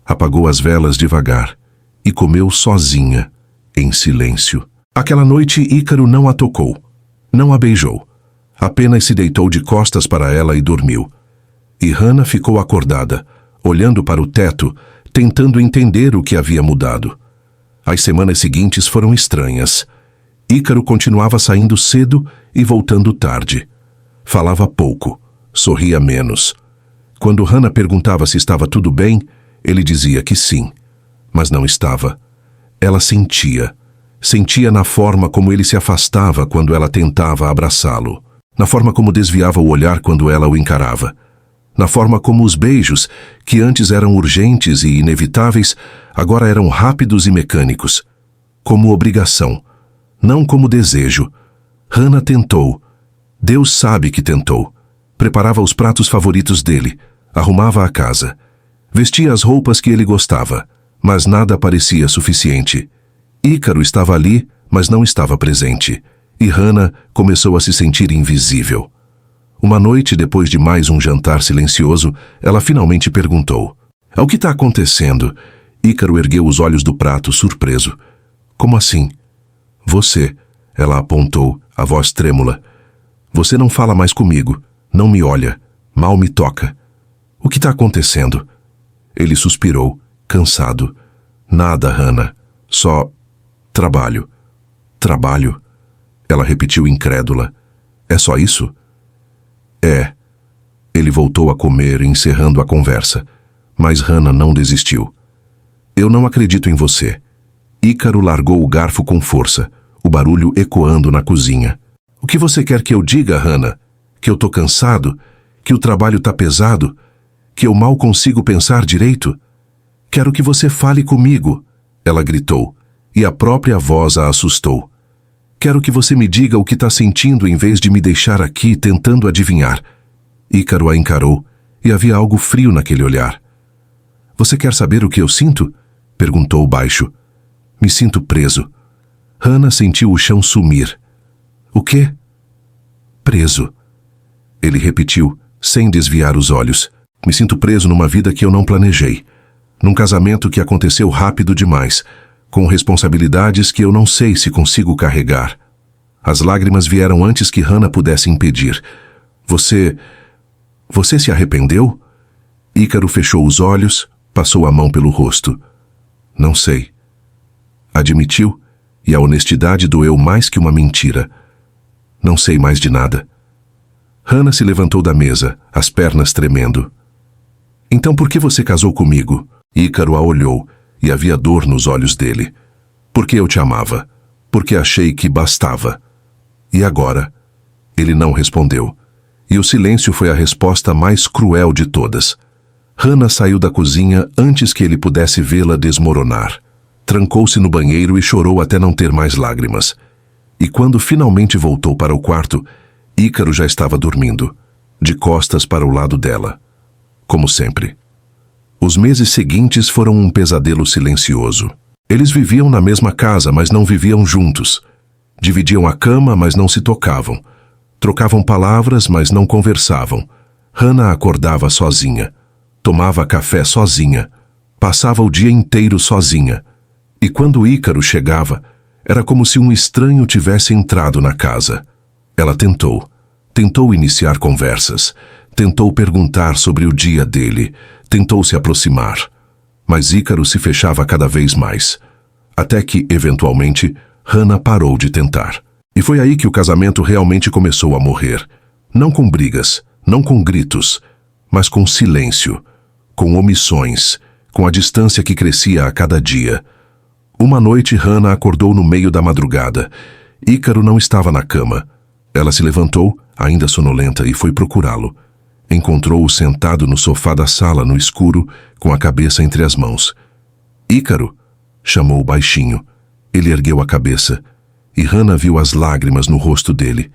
Apagou as velas devagar e comeu sozinha, em silêncio. Aquela noite Ícaro não a tocou, não a beijou. Apenas se deitou de costas para ela e dormiu. E Hannah ficou acordada, olhando para o teto, tentando entender o que havia mudado. As semanas seguintes foram estranhas. Ícaro continuava saindo cedo e voltando tarde. Falava pouco, sorria menos. Quando Hannah perguntava se estava tudo bem, ele dizia que sim, mas não estava. Ela sentia. Sentia na forma como ele se afastava quando ela tentava abraçá-lo. Na forma como desviava o olhar quando ela o encarava. Na forma como os beijos, que antes eram urgentes e inevitáveis, agora eram rápidos e mecânicos. Como obrigação, não como desejo. Hannah tentou. Deus sabe que tentou. Preparava os pratos favoritos dele, arrumava a casa. Vestia as roupas que ele gostava, mas nada parecia suficiente. Ícaro estava ali, mas não estava presente. E Hannah começou a se sentir invisível. Uma noite, depois de mais um jantar silencioso, ela finalmente perguntou: "O que está acontecendo?" Ícaro ergueu os olhos do prato, surpreso. "Como assim?" "Você", ela apontou, a voz trêmula. "Você não fala mais comigo, não me olha, mal me toca. O que está acontecendo?" Ele suspirou, cansado. "Nada, Hannah. Só trabalho." "Trabalho?" Ela repetiu incrédula. "É só isso?" "É." Ele voltou a comer, encerrando a conversa. Mas Hannah não desistiu. "Eu não acredito em você." Ícaro largou o garfo com força, o barulho ecoando na cozinha. "O que você quer que eu diga, Hannah? Que eu tô cansado? Que o trabalho tá pesado? Que eu mal consigo pensar direito? Quero que você fale comigo." Ela gritou, e a própria voz a assustou. "Quero que você me diga o que está sentindo em vez de me deixar aqui tentando adivinhar." Ícaro a encarou, e havia algo frio naquele olhar. "Você quer saber o que eu sinto?" perguntou baixo. "Me sinto preso." Hannah sentiu o chão sumir. "O quê?" "Preso." Ele repetiu, sem desviar os olhos. "Me sinto preso numa vida que eu não planejei. Num casamento que aconteceu rápido demais, com responsabilidades que eu não sei se consigo carregar." As lágrimas vieram antes que Hannah pudesse impedir. Você se arrependeu?" Ícaro fechou os olhos, passou a mão pelo rosto. "Não sei." Admitiu, e a honestidade doeu mais que uma mentira. "Não sei mais de nada." Hannah se levantou da mesa, as pernas tremendo. "Então por que você casou comigo?" Ícaro a olhou, e havia dor nos olhos dele. "Porque eu te amava. Porque achei que bastava." "E agora?" Ele não respondeu. E o silêncio foi a resposta mais cruel de todas. Hannah saiu da cozinha antes que ele pudesse vê-la desmoronar. Trancou-se no banheiro e chorou até não ter mais lágrimas. E quando finalmente voltou para o quarto, Ícaro já estava dormindo, de costas para o lado dela. Como sempre. Os meses seguintes foram um pesadelo silencioso. Eles viviam na mesma casa, mas não viviam juntos. Dividiam a cama, mas não se tocavam. Trocavam palavras, mas não conversavam. Hannah acordava sozinha, tomava café sozinha, passava o dia inteiro sozinha. E quando Ícaro chegava, era como se um estranho tivesse entrado na casa. Ela tentou iniciar conversas, tentou perguntar sobre o dia dele, tentou se aproximar. Mas Ícaro se fechava cada vez mais, até que, eventualmente, Hannah parou de tentar. E foi aí que o casamento realmente começou a morrer. Não com brigas, não com gritos, mas com silêncio, com omissões, com a distância que crescia a cada dia. Uma noite, Hannah acordou no meio da madrugada. Ícaro não estava na cama. Ela se levantou, ainda sonolenta, e foi procurá-lo. Encontrou-o sentado no sofá da sala, no escuro, com a cabeça entre as mãos. Ícaro! Chamou baixinho. Ele ergueu a cabeça, e Hannah viu as lágrimas no rosto dele.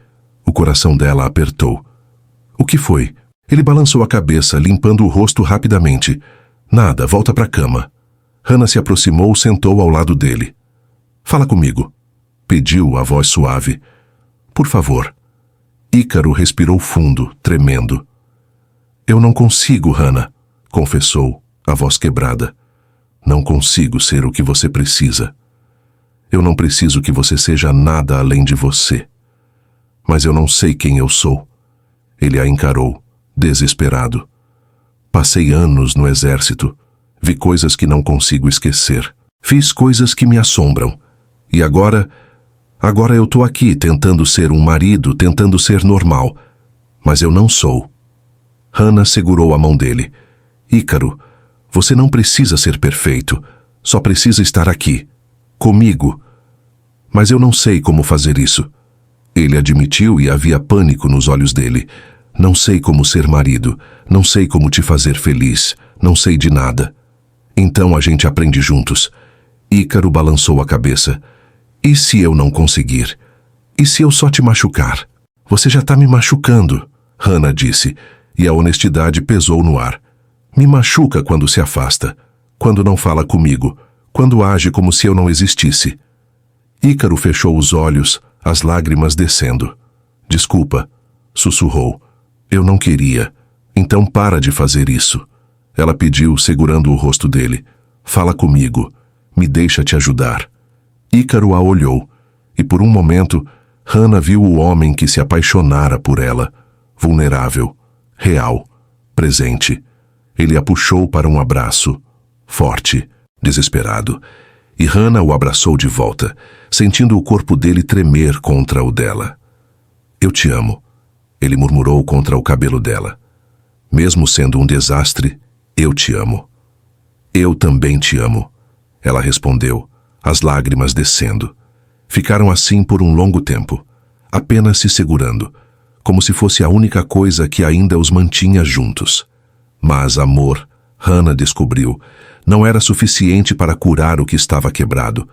O coração dela apertou. O que foi? Ele balançou a cabeça, limpando o rosto rapidamente. Nada, volta para a cama. Hannah se aproximou, sentou ao lado dele. Fala comigo, pediu a voz suave. Por favor. Ícaro respirou fundo, tremendo. Eu não consigo, Hannah, confessou, a voz quebrada. Não consigo ser o que você precisa. Eu não preciso que você seja nada além de você. Mas eu não sei quem eu sou. Ele a encarou, desesperado. Passei anos no exército. Vi coisas que não consigo esquecer. Fiz coisas que me assombram. E agora eu tô aqui tentando ser um marido, tentando ser normal. Mas eu não sou. Hannah segurou a mão dele. Ícaro, você não precisa ser perfeito. Só precisa estar aqui. Comigo. Mas eu não sei como fazer isso. Ele admitiu e havia pânico nos olhos dele. Não sei como ser marido. Não sei como te fazer feliz. Não sei de nada. Então a gente aprende juntos. Ícaro balançou a cabeça. E se eu não conseguir? E se eu só te machucar? Você já tá me machucando, Hannah disse, e a honestidade pesou no ar. Me machuca quando se afasta, quando não fala comigo, quando age como se eu não existisse. Ícaro fechou os olhos, as lágrimas descendo. Desculpa, sussurrou. Eu não queria. Então para de fazer isso. Ela pediu, segurando o rosto dele. Fala comigo. Me deixa te ajudar. Ícaro a olhou, e por um momento, Hannah viu o homem que se apaixonara por ela, vulnerável, real, presente. Ele a puxou para um abraço, forte, desesperado, e Hannah o abraçou de volta, sentindo o corpo dele tremer contra o dela. Eu te amo, ele murmurou contra o cabelo dela. Mesmo sendo um desastre, eu te amo. Eu também te amo, ela respondeu, as lágrimas descendo. Ficaram assim por um longo tempo, apenas se segurando, como se fosse a única coisa que ainda os mantinha juntos. Mas amor, Hannah descobriu, não era suficiente para curar o que estava quebrado.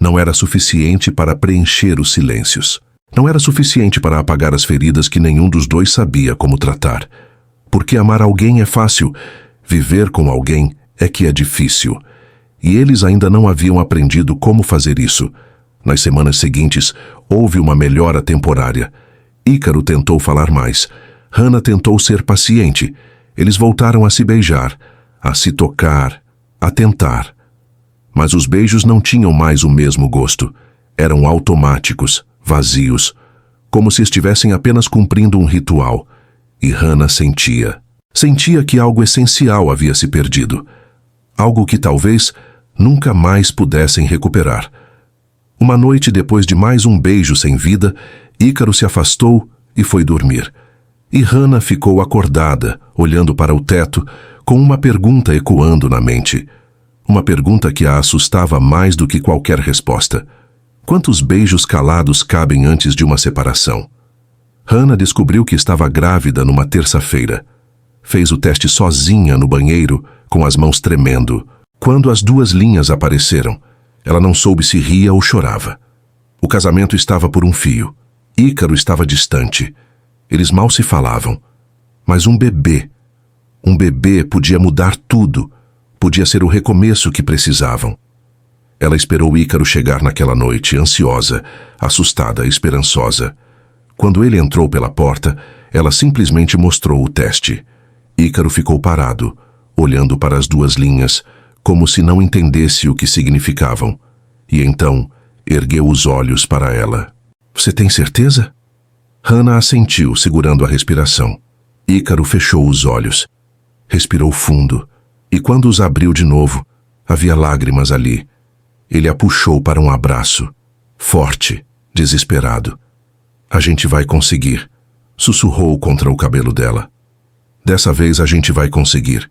Não era suficiente para preencher os silêncios. Não era suficiente para apagar as feridas que nenhum dos dois sabia como tratar. Porque amar alguém é fácil, viver com alguém é que é difícil. E eles ainda não haviam aprendido como fazer isso. Nas semanas seguintes, houve uma melhora temporária. Ícaro tentou falar mais. Hannah tentou ser paciente. Eles voltaram a se beijar, a se tocar, a tentar. Mas os beijos não tinham mais o mesmo gosto. Eram automáticos, vazios, como se estivessem apenas cumprindo um ritual. E Hannah sentia. Sentia que algo essencial havia se perdido. Algo que talvez nunca mais pudessem recuperar. Uma noite depois de mais um beijo sem vida, Ícaro se afastou e foi dormir. E Hannah ficou acordada, olhando para o teto, com uma pergunta ecoando na mente. Uma pergunta que a assustava mais do que qualquer resposta. Quantos beijos calados cabem antes de uma separação? Hannah descobriu que estava grávida numa terça-feira. Fez o teste sozinha no banheiro, com as mãos tremendo. Quando as 2 linhas apareceram, ela não soube se ria ou chorava. O casamento estava por um fio. Ícaro estava distante. Eles mal se falavam. Mas um bebê podia mudar tudo. Podia ser o recomeço que precisavam. Ela esperou Ícaro chegar naquela noite, ansiosa, assustada, esperançosa. Quando ele entrou pela porta, ela simplesmente mostrou o teste. Ícaro ficou parado, olhando para as duas linhas, como se não entendesse o que significavam. E então, ergueu os olhos para ela. Você tem certeza? Hannah assentiu, segurando a respiração. Ícaro fechou os olhos. Respirou fundo, e quando os abriu de novo, havia lágrimas ali. Ele a puxou para um abraço, forte, desesperado. A gente vai conseguir, sussurrou contra o cabelo dela. Dessa vez a gente vai conseguir.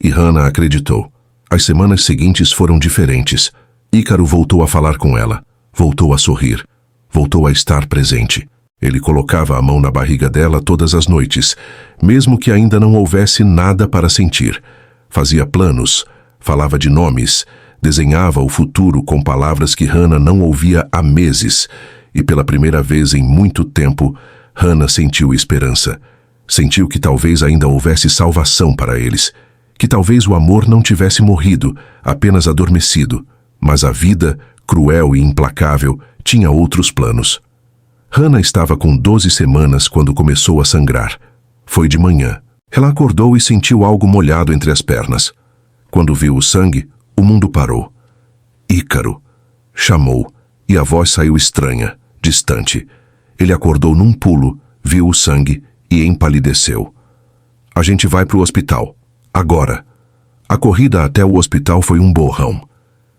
E Hannah acreditou. As semanas seguintes foram diferentes. Ícaro voltou a falar com ela, voltou a sorrir, voltou a estar presente. Ele colocava a mão na barriga dela todas as noites, mesmo que ainda não houvesse nada para sentir. Fazia planos, falava de nomes, desenhava o futuro com palavras que Hannah não ouvia há meses. E pela primeira vez em muito tempo, Hannah sentiu esperança. Sentiu que talvez ainda houvesse salvação para eles, que talvez o amor não tivesse morrido, apenas adormecido, mas a vida, cruel e implacável, tinha outros planos. Hannah estava com 12 semanas quando começou a sangrar. Foi de manhã. Ela acordou e sentiu algo molhado entre as pernas. Quando viu o sangue, o mundo parou. Ícaro! Chamou, e a voz saiu estranha, distante. Ele acordou num pulo, viu o sangue e empalideceu. A gente vai para o hospital. Agora. A corrida até o hospital foi um borrão.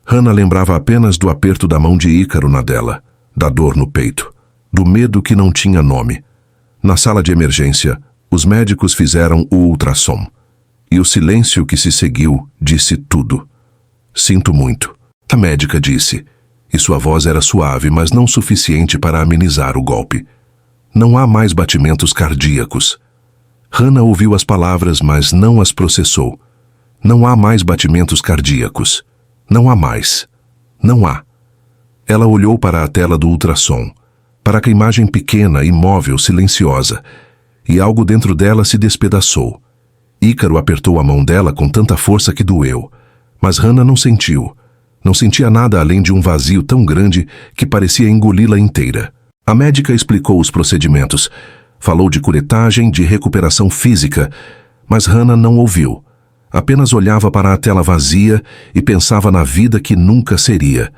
Hannah lembrava apenas do aperto da mão de Ícaro na dela, da dor no peito, do medo que não tinha nome. Na sala de emergência, os médicos fizeram o ultrassom. E o silêncio que se seguiu disse tudo. Sinto muito, a médica disse, e sua voz era suave, mas não suficiente para amenizar o golpe. Não há mais batimentos cardíacos. Hannah ouviu as palavras, mas não as processou. Não há mais batimentos cardíacos. Não há mais. Não há. Ela olhou para a tela do ultrassom, para a imagem pequena, imóvel, silenciosa, e algo dentro dela se despedaçou. Ícaro apertou a mão dela com tanta força que doeu, mas Hannah não sentiu. Não sentia nada além de um vazio tão grande que parecia engoli-la inteira. A médica explicou os procedimentos. Falou de curetagem, de recuperação física, mas Hannah não ouviu. Apenas olhava para a tela vazia e pensava na vida que nunca seria.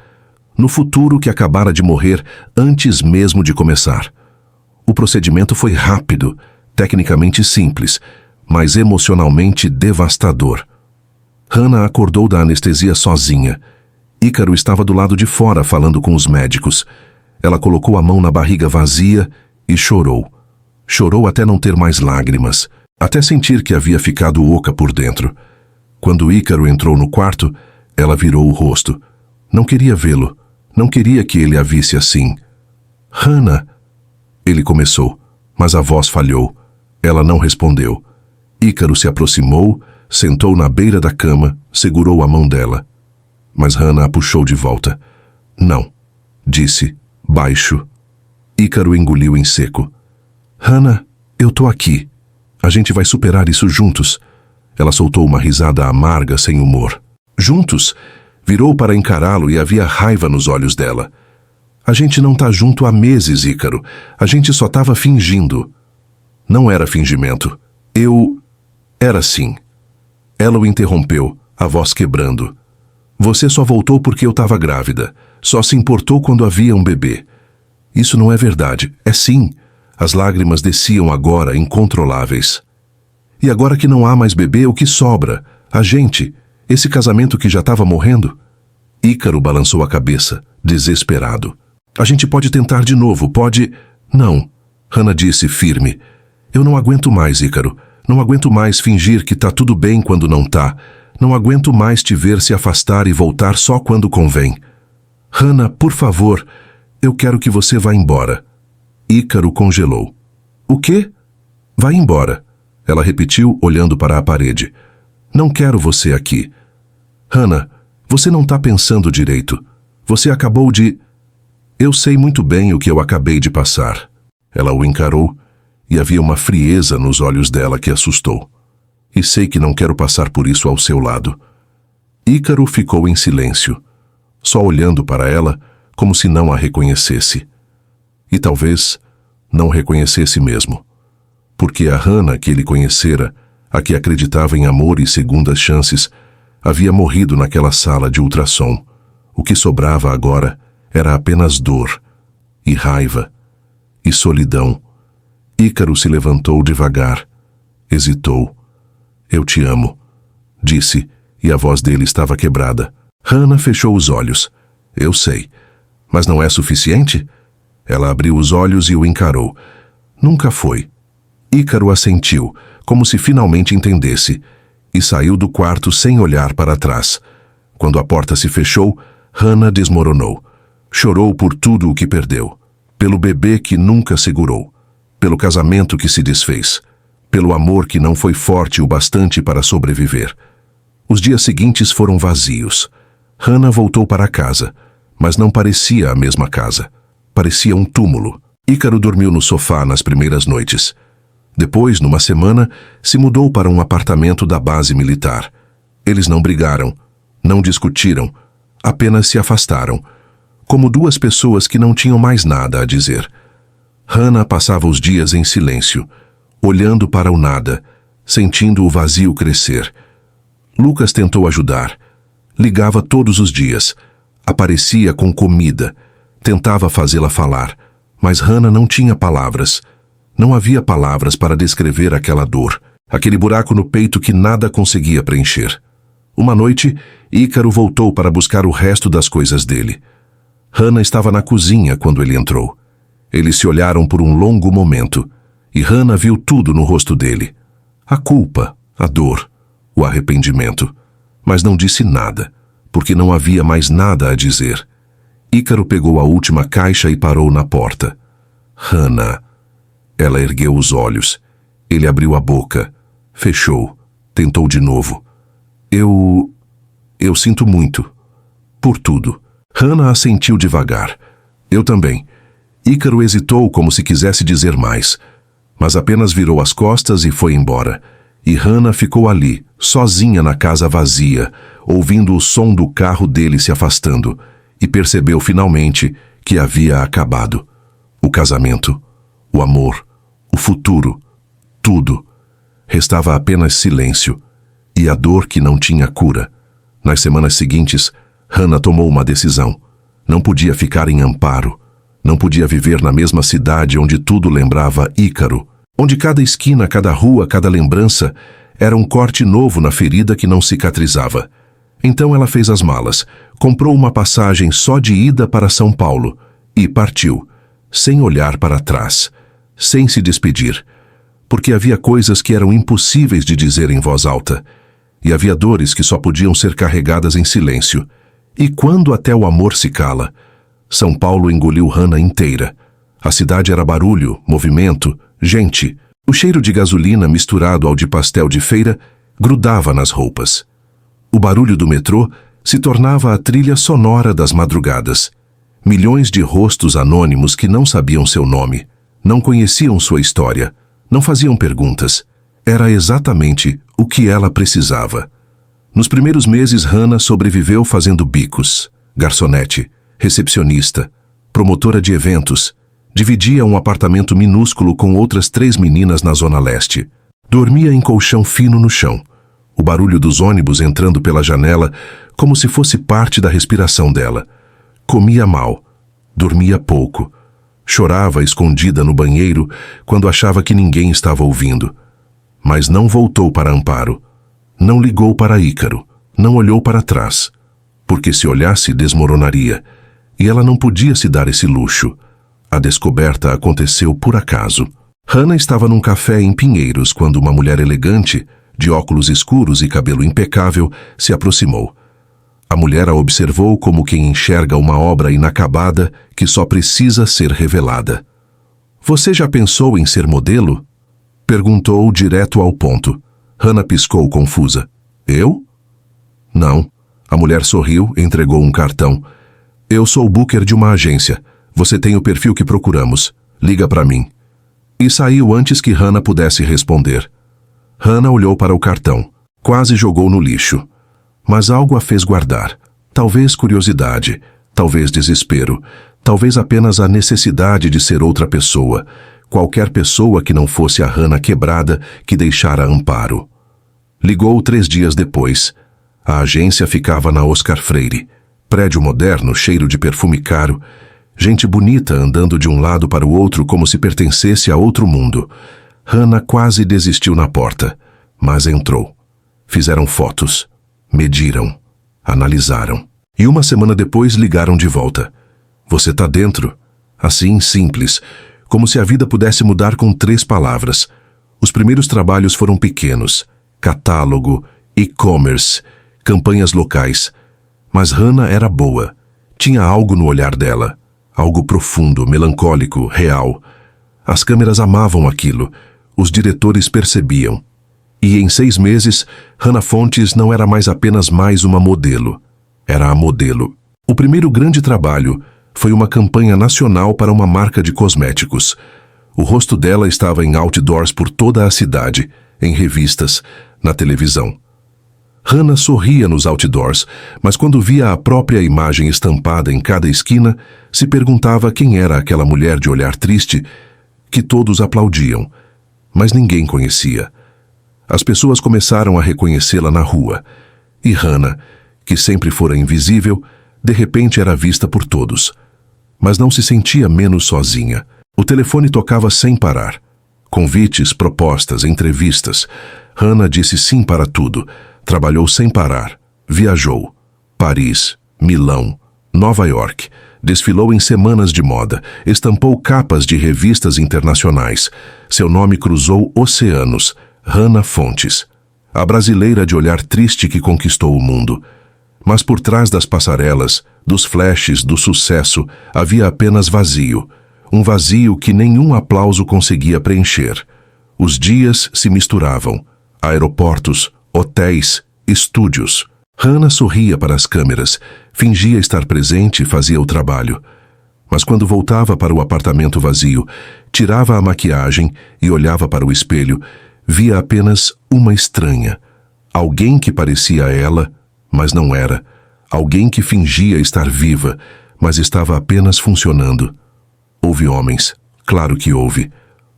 No futuro que acabara de morrer antes mesmo de começar. O procedimento foi rápido, tecnicamente simples, mas emocionalmente devastador. Hannah acordou da anestesia sozinha. Ícaro estava do lado de fora falando com os médicos. Ela colocou a mão na barriga vazia e chorou. Chorou até não ter mais lágrimas, até sentir que havia ficado oca por dentro. Quando Ícaro entrou no quarto, ela virou o rosto. Não queria vê-lo. Não queria que ele a visse assim. Hannah! Ele começou, mas a voz falhou. Ela não respondeu. Ícaro se aproximou, sentou na beira da cama, segurou a mão dela. Mas Hannah a puxou de volta. Não, disse, baixo. Ícaro engoliu em seco. Hannah, eu tô aqui. A gente vai superar isso juntos. Ela soltou uma risada amarga, sem humor. Juntos? Virou para encará-lo e havia raiva nos olhos dela. A gente não tá junto há meses, Ícaro. A gente só tava fingindo. Não era fingimento. Era sim. Ela o interrompeu, a voz quebrando. Você só voltou porque eu estava grávida. Só se importou quando havia um bebê. Isso não é verdade. É sim. As lágrimas desciam agora, incontroláveis. E agora que não há mais bebê, o que sobra? A gente? Esse casamento que já estava morrendo? Ícaro balançou a cabeça, desesperado. A gente pode tentar de novo, pode... Não. Hannah disse firme. Eu não aguento mais, Ícaro. Não aguento mais fingir que tá tudo bem quando não tá. Não aguento mais te ver se afastar e voltar só quando convém. Hannah, por favor, eu quero que você vá embora. Ícaro congelou. O quê? Vai embora. Ela repetiu, olhando para a parede. Não quero você aqui. Hannah, você não tá pensando direito. Você acabou de... Eu sei muito bem o que eu acabei de passar. Ela o encarou e havia uma frieza nos olhos dela que assustou. E sei que não quero passar por isso ao seu lado. Ícaro ficou em silêncio, só olhando para ela como se não a reconhecesse. E talvez não reconhecesse mesmo. Porque a Hannah que ele conhecera a que acreditava em amor e segundas chances, havia morrido naquela sala de ultrassom. O que sobrava agora era apenas dor, e raiva, e solidão. Ícaro se levantou devagar, hesitou. Eu te amo, disse, e a voz dele estava quebrada. Hannah fechou os olhos. Eu sei, mas não é suficiente? Ela abriu os olhos e o encarou. Nunca foi. Ícaro assentiu, como se finalmente entendesse, e saiu do quarto sem olhar para trás. Quando a porta se fechou, Hannah desmoronou. Chorou por tudo o que perdeu. Pelo bebê que nunca segurou. Pelo casamento que se desfez. Pelo amor que não foi forte o bastante para sobreviver. Os dias seguintes foram vazios. Hannah voltou para casa, mas não parecia a mesma casa. Parecia um túmulo. Ícaro dormiu no sofá nas primeiras noites. Depois, numa semana, se mudou para um apartamento da base militar. Eles não brigaram, não discutiram, apenas se afastaram, como duas pessoas que não tinham mais nada a dizer. Hannah passava os dias em silêncio, olhando para o nada, sentindo o vazio crescer. Lucas tentou ajudar. Ligava todos os dias. Aparecia com comida. Tentava fazê-la falar. Mas Hannah não tinha palavras. Não havia palavras para descrever aquela dor. Aquele buraco no peito que nada conseguia preencher. Uma noite, Ícaro voltou para buscar o resto das coisas dele. Hannah estava na cozinha quando ele entrou. Eles se olharam por um longo momento. E Hannah viu tudo no rosto dele. A culpa, a dor, o arrependimento. Mas não disse nada, porque não havia mais nada a dizer. Ícaro pegou a última caixa e parou na porta. Hannah. Ela ergueu os olhos. Ele abriu a boca. Fechou. Tentou de novo. Eu sinto muito. Por tudo. Hannah assentiu devagar. Eu também. Ícaro hesitou como se quisesse dizer mais, mas apenas virou as costas e foi embora. E Hannah ficou ali, sozinha na casa vazia, ouvindo o som do carro dele se afastando, e percebeu finalmente que havia acabado. O casamento, o amor, o futuro, tudo. Restava apenas silêncio, e a dor que não tinha cura. Nas semanas seguintes, Hannah tomou uma decisão. Não podia ficar em Amparo. Não podia viver na mesma cidade onde tudo lembrava Ícaro. Onde cada esquina, cada rua, cada lembrança era um corte novo na ferida que não cicatrizava. Então ela fez as malas, comprou uma passagem só de ida para São Paulo e partiu, sem olhar para trás, sem se despedir, porque havia coisas que eram impossíveis de dizer em voz alta, e havia dores que só podiam ser carregadas em silêncio. E quando até o amor se cala, São Paulo engoliu Hannah inteira. A cidade era barulho, movimento, gente. O cheiro de gasolina misturado ao de pastel de feira grudava nas roupas. O barulho do metrô se tornava a trilha sonora das madrugadas. Milhões de rostos anônimos que não sabiam seu nome, não conheciam sua história, não faziam perguntas. Era exatamente o que ela precisava. Nos primeiros meses, Hannah sobreviveu fazendo bicos, garçonete, recepcionista, promotora de eventos. Dividia um apartamento minúsculo com outras 3 meninas na Zona Leste. Dormia em colchão fino no chão. O barulho dos ônibus entrando pela janela como se fosse parte da respiração dela. Comia mal. Dormia pouco. Chorava escondida no banheiro quando achava que ninguém estava ouvindo. Mas não voltou para Amparo. Não ligou para Ícaro. Não olhou para trás. Porque se olhasse, desmoronaria. E ela não podia se dar esse luxo. A descoberta aconteceu por acaso. Hannah estava num café em Pinheiros quando uma mulher elegante, de óculos escuros e cabelo impecável, se aproximou. A mulher a observou como quem enxerga uma obra inacabada que só precisa ser revelada. Você já pensou em ser modelo? Perguntou direto ao ponto. Hannah piscou confusa. Eu? Não. A mulher sorriu e entregou um cartão. Eu sou o booker de uma agência. Você tem o perfil que procuramos. Liga para mim. E saiu antes que Hannah pudesse responder. Hannah olhou para o cartão. Quase jogou no lixo. Mas algo a fez guardar. Talvez curiosidade, talvez desespero, talvez apenas a necessidade de ser outra pessoa. Qualquer pessoa que não fosse a Hannah quebrada que deixara Amparo. Ligou 3 dias depois. A agência ficava na Oscar Freire. Prédio moderno, cheiro de perfume caro. Gente bonita andando de um lado para o outro como se pertencesse a outro mundo. Hannah quase desistiu na porta, mas entrou. Fizeram fotos, mediram, analisaram. E 1 semana depois ligaram de volta. Você tá dentro? Assim, simples, como se a vida pudesse mudar com 3 palavras. Os primeiros trabalhos foram pequenos. Catálogo, e-commerce, campanhas locais. Mas Hannah era boa. Tinha algo no olhar dela. Algo profundo, melancólico, real. As câmeras amavam aquilo. Os diretores percebiam. E em 6 meses, Hannah Fontes não era apenas mais uma modelo. Era a modelo. O primeiro grande trabalho foi uma campanha nacional para uma marca de cosméticos. O rosto dela estava em outdoors por toda a cidade, em revistas, na televisão. Hannah sorria nos outdoors, mas quando via a própria imagem estampada em cada esquina, se perguntava quem era aquela mulher de olhar triste que todos aplaudiam, mas ninguém conhecia. As pessoas começaram a reconhecê-la na rua, e Hannah, que sempre fora invisível, de repente era vista por todos. Mas não se sentia menos sozinha. O telefone tocava sem parar. Convites, propostas, entrevistas. Hannah disse sim para tudo. Trabalhou sem parar. Viajou. Paris, Milão, Nova York. Desfilou em semanas de moda. Estampou capas de revistas internacionais. Seu nome cruzou oceanos. Hannah Fontes. A brasileira de olhar triste que conquistou o mundo. Mas por trás das passarelas, dos flashes, do sucesso, havia apenas vazio. Um vazio que nenhum aplauso conseguia preencher. Os dias se misturavam. Aeroportos, hotéis, estúdios. Hannah sorria para as câmeras, fingia estar presente e fazia o trabalho. Mas quando voltava para o apartamento vazio, tirava a maquiagem e olhava para o espelho, via apenas uma estranha. Alguém que parecia ela, mas não era. Alguém que fingia estar viva, mas estava apenas funcionando. Houve homens, claro que houve.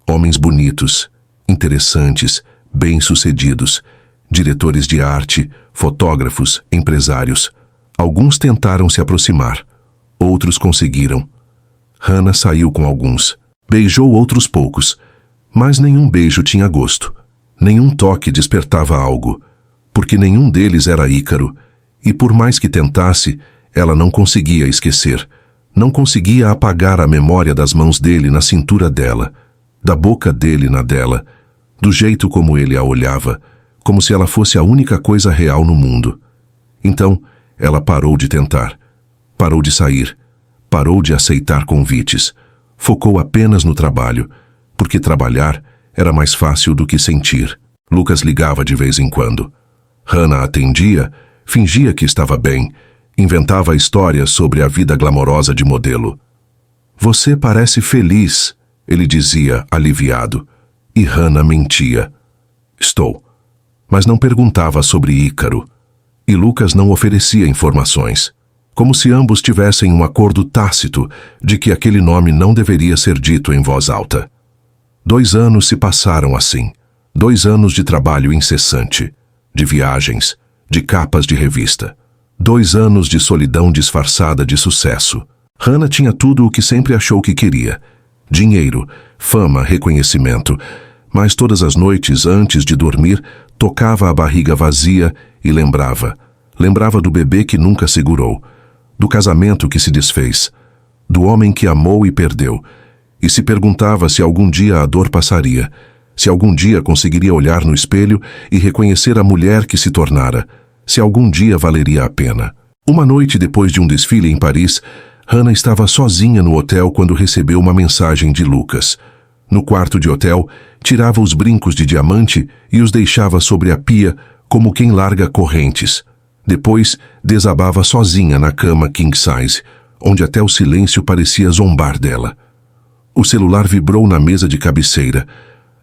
Homens bonitos, interessantes, bem-sucedidos, diretores de arte, fotógrafos, empresários. Alguns tentaram se aproximar, outros conseguiram. Hannah saiu com alguns, beijou outros poucos, mas nenhum beijo tinha gosto. Nenhum toque despertava algo, porque nenhum deles era Ícaro, e por mais que tentasse, ela não conseguia esquecer. Não conseguia apagar a memória das mãos dele na cintura dela, da boca dele na dela, do jeito como ele a olhava, como se ela fosse a única coisa real no mundo. Então, ela parou de tentar, parou de sair, parou de aceitar convites, focou apenas no trabalho, porque trabalhar era mais fácil do que sentir. Lucas ligava de vez em quando. Hannah atendia, fingia que estava bem, inventava histórias sobre a vida glamourosa de modelo. Você parece feliz, ele dizia, aliviado. E Hannah mentia. Estou. Mas não perguntava sobre Ícaro. E Lucas não oferecia informações. Como se ambos tivessem um acordo tácito de que aquele nome não deveria ser dito em voz alta. 2 anos se passaram assim. 2 anos de trabalho incessante. De viagens, de capas de revista. 2 anos de solidão disfarçada de sucesso. Hannah tinha tudo o que sempre achou que queria. Dinheiro, fama, reconhecimento. Mas todas as noites, antes de dormir, tocava a barriga vazia e lembrava. Lembrava do bebê que nunca segurou. Do casamento que se desfez. Do homem que amou e perdeu. E se perguntava se algum dia a dor passaria. Se algum dia conseguiria olhar no espelho e reconhecer a mulher que se tornara. Se algum dia valeria a pena. Uma noite depois de um desfile em Paris, Hannah estava sozinha no hotel quando recebeu uma mensagem de Lucas. No quarto de hotel, tirava os brincos de diamante e os deixava sobre a pia como quem larga correntes. Depois, desabava sozinha na cama king size, onde até o silêncio parecia zombar dela. O celular vibrou na mesa de cabeceira.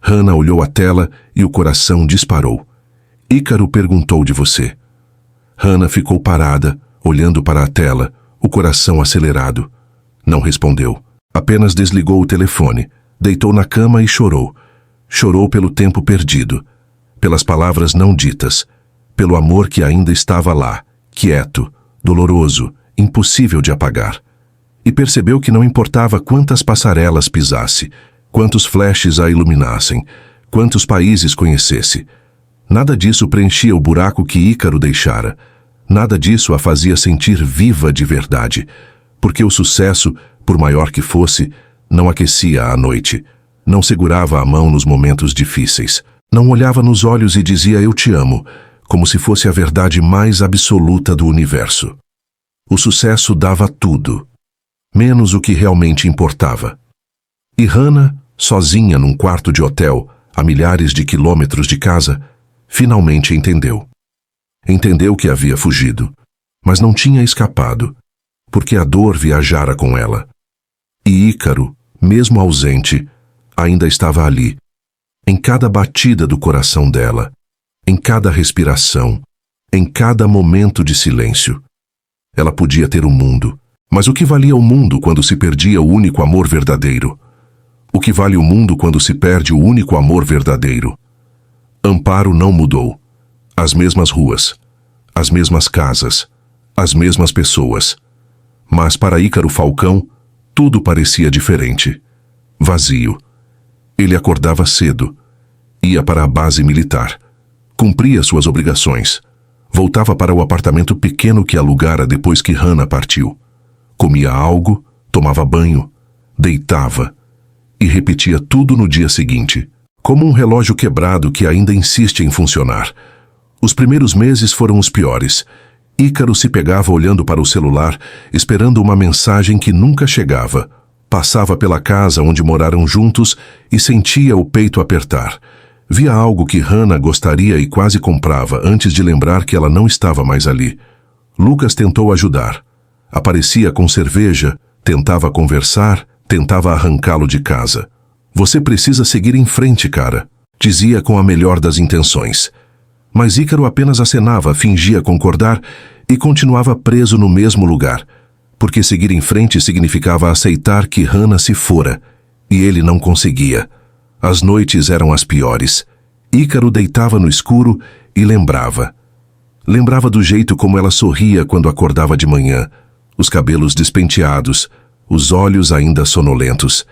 Hannah olhou a tela e o coração disparou. Ícaro perguntou de você. Hannah ficou parada, olhando para a tela, o coração acelerado. Não respondeu. Apenas desligou o telefone, deitou na cama e chorou. Chorou pelo tempo perdido. pelas palavras não ditas, pelo amor que ainda estava lá, quieto, doloroso, impossível de apagar. E percebeu que não importava quantas passarelas pisasse, quantos flashes a iluminassem, quantos países conhecesse. Nada disso preenchia o buraco que Ícaro deixara. Nada disso a fazia sentir viva de verdade, porque o sucesso, por maior que fosse, não aquecia à noite, não segurava a mão nos momentos difíceis, não olhava nos olhos e dizia "eu te amo", como se fosse a verdade mais absoluta do universo. O sucesso dava tudo, menos o que realmente importava. E Hannah, sozinha num quarto de hotel, a milhares de quilômetros de casa, finalmente entendeu. Entendeu que havia fugido, mas não tinha escapado, porque a dor viajara com ela. E Ícaro, mesmo ausente, ainda estava ali, em cada batida do coração dela, em cada respiração, em cada momento de silêncio. Ela podia ter o mundo, mas o que valia o mundo quando se perdia o único amor verdadeiro? O que vale o mundo quando se perde o único amor verdadeiro? Amparo não mudou. As mesmas ruas, as mesmas casas, as mesmas pessoas. Mas para Ícaro Falcão, tudo parecia diferente. Vazio. Ele acordava cedo, ia para a base militar, cumpria suas obrigações, voltava para o apartamento pequeno que alugara depois que Hannah partiu. Comia algo, tomava banho, deitava e repetia tudo no dia seguinte, como um relógio quebrado que ainda insiste em funcionar. Os primeiros meses foram os piores. Ícaro se pegava olhando para o celular, esperando uma mensagem que nunca chegava. Passava pela casa onde moraram juntos e sentia o peito apertar. Via algo que Hannah gostaria e quase comprava antes de lembrar que ela não estava mais ali. Lucas tentou ajudar. Aparecia com cerveja, tentava conversar, tentava arrancá-lo de casa. "Você precisa seguir em frente, cara", dizia com a melhor das intenções. Mas Ícaro apenas acenava, fingia concordar e continuava preso no mesmo lugar, porque seguir em frente significava aceitar que Hannah se fora, e ele não conseguia. As noites eram as piores. Ícaro deitava no escuro e lembrava. Lembrava do jeito como ela sorria quando acordava de manhã, os cabelos despenteados, os olhos ainda sonolentos.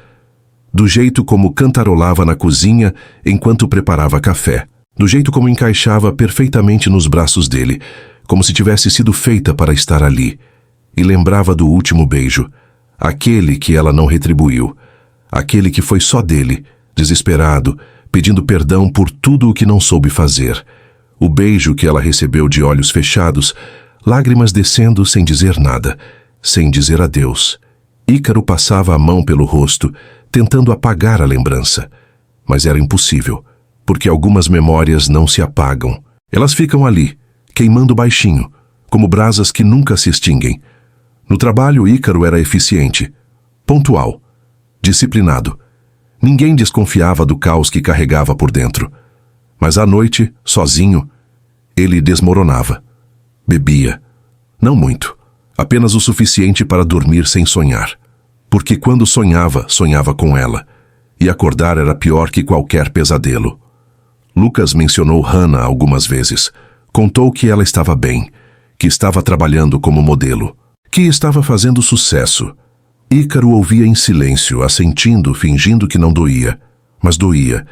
Do jeito como cantarolava na cozinha enquanto preparava café. Do jeito como encaixava perfeitamente nos braços dele, como se tivesse sido feita para estar ali. E lembrava do último beijo, aquele que ela não retribuiu, aquele que foi só dele, desesperado, pedindo perdão por tudo o que não soube fazer. O beijo que ela recebeu de olhos fechados, lágrimas descendo sem dizer nada, sem dizer adeus. Ícaro passava a mão pelo rosto, tentando apagar a lembrança. Mas era impossível, porque algumas memórias não se apagam. Elas ficam ali, queimando baixinho, como brasas que nunca se extinguem. No trabalho, Ícaro era eficiente, pontual, disciplinado. Ninguém desconfiava do caos que carregava por dentro. Mas à noite, sozinho, ele desmoronava. Bebia. Não muito, apenas o suficiente para dormir sem sonhar. Porque quando sonhava, sonhava com ela. E acordar era pior que qualquer pesadelo. Lucas mencionou Hannah algumas vezes. Contou que ela estava bem, que estava trabalhando como modelo, que estava fazendo sucesso. Ícaro ouvia em silêncio, assentindo, fingindo que não doía. Mas doía.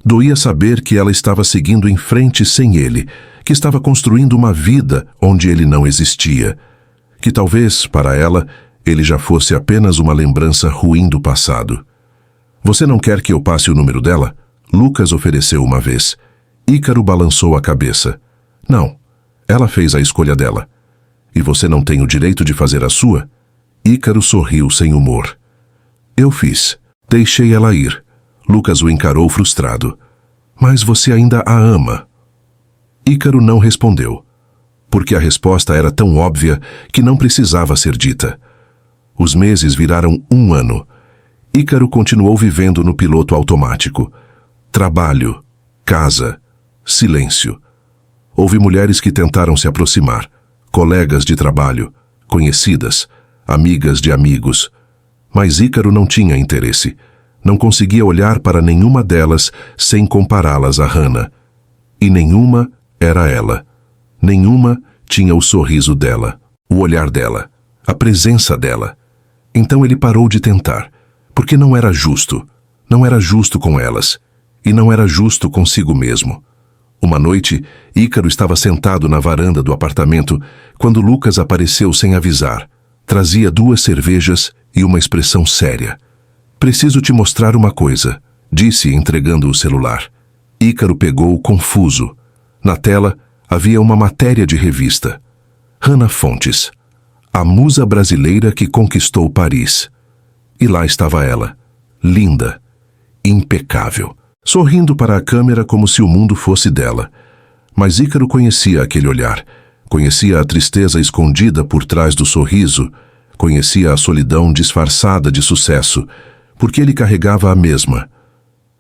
Doía saber que ela estava seguindo em frente sem ele, que estava construindo uma vida onde ele não existia. Que talvez, para ela, ele já fosse apenas uma lembrança ruim do passado. "Você não quer que eu passe o número dela?" Lucas ofereceu uma vez. Ícaro balançou a cabeça. "Não, ela fez a escolha dela. E você não tem o direito de fazer a sua?" Ícaro sorriu sem humor. "Eu fiz. Deixei ela ir." Lucas o encarou frustrado. "Mas você ainda a ama?" Ícaro não respondeu, porque a resposta era tão óbvia que não precisava ser dita. Os meses viraram 1 ano. Ícaro continuou vivendo no piloto automático. Trabalho, casa, silêncio. Houve mulheres que tentaram se aproximar, colegas de trabalho, conhecidas, amigas de amigos. Mas Ícaro não tinha interesse. Não conseguia olhar para nenhuma delas sem compará-las a Hannah. E nenhuma era ela. Nenhuma tinha o sorriso dela, o olhar dela, a presença dela. Então ele parou de tentar, porque não era justo. Não era justo com elas, e não era justo consigo mesmo. Uma noite, Ícaro estava sentado na varanda do apartamento quando Lucas apareceu sem avisar. Trazia 2 cervejas e uma expressão séria. "Preciso te mostrar uma coisa", disse, entregando o celular. Ícaro pegou, confuso. Na tela, havia uma matéria de revista. Hannah Fontes, a musa brasileira que conquistou Paris. E lá estava ela, linda, impecável, sorrindo para a câmera como se o mundo fosse dela. Mas Ícaro conhecia aquele olhar, conhecia a tristeza escondida por trás do sorriso, conhecia a solidão disfarçada de sucesso, porque ele carregava a mesma.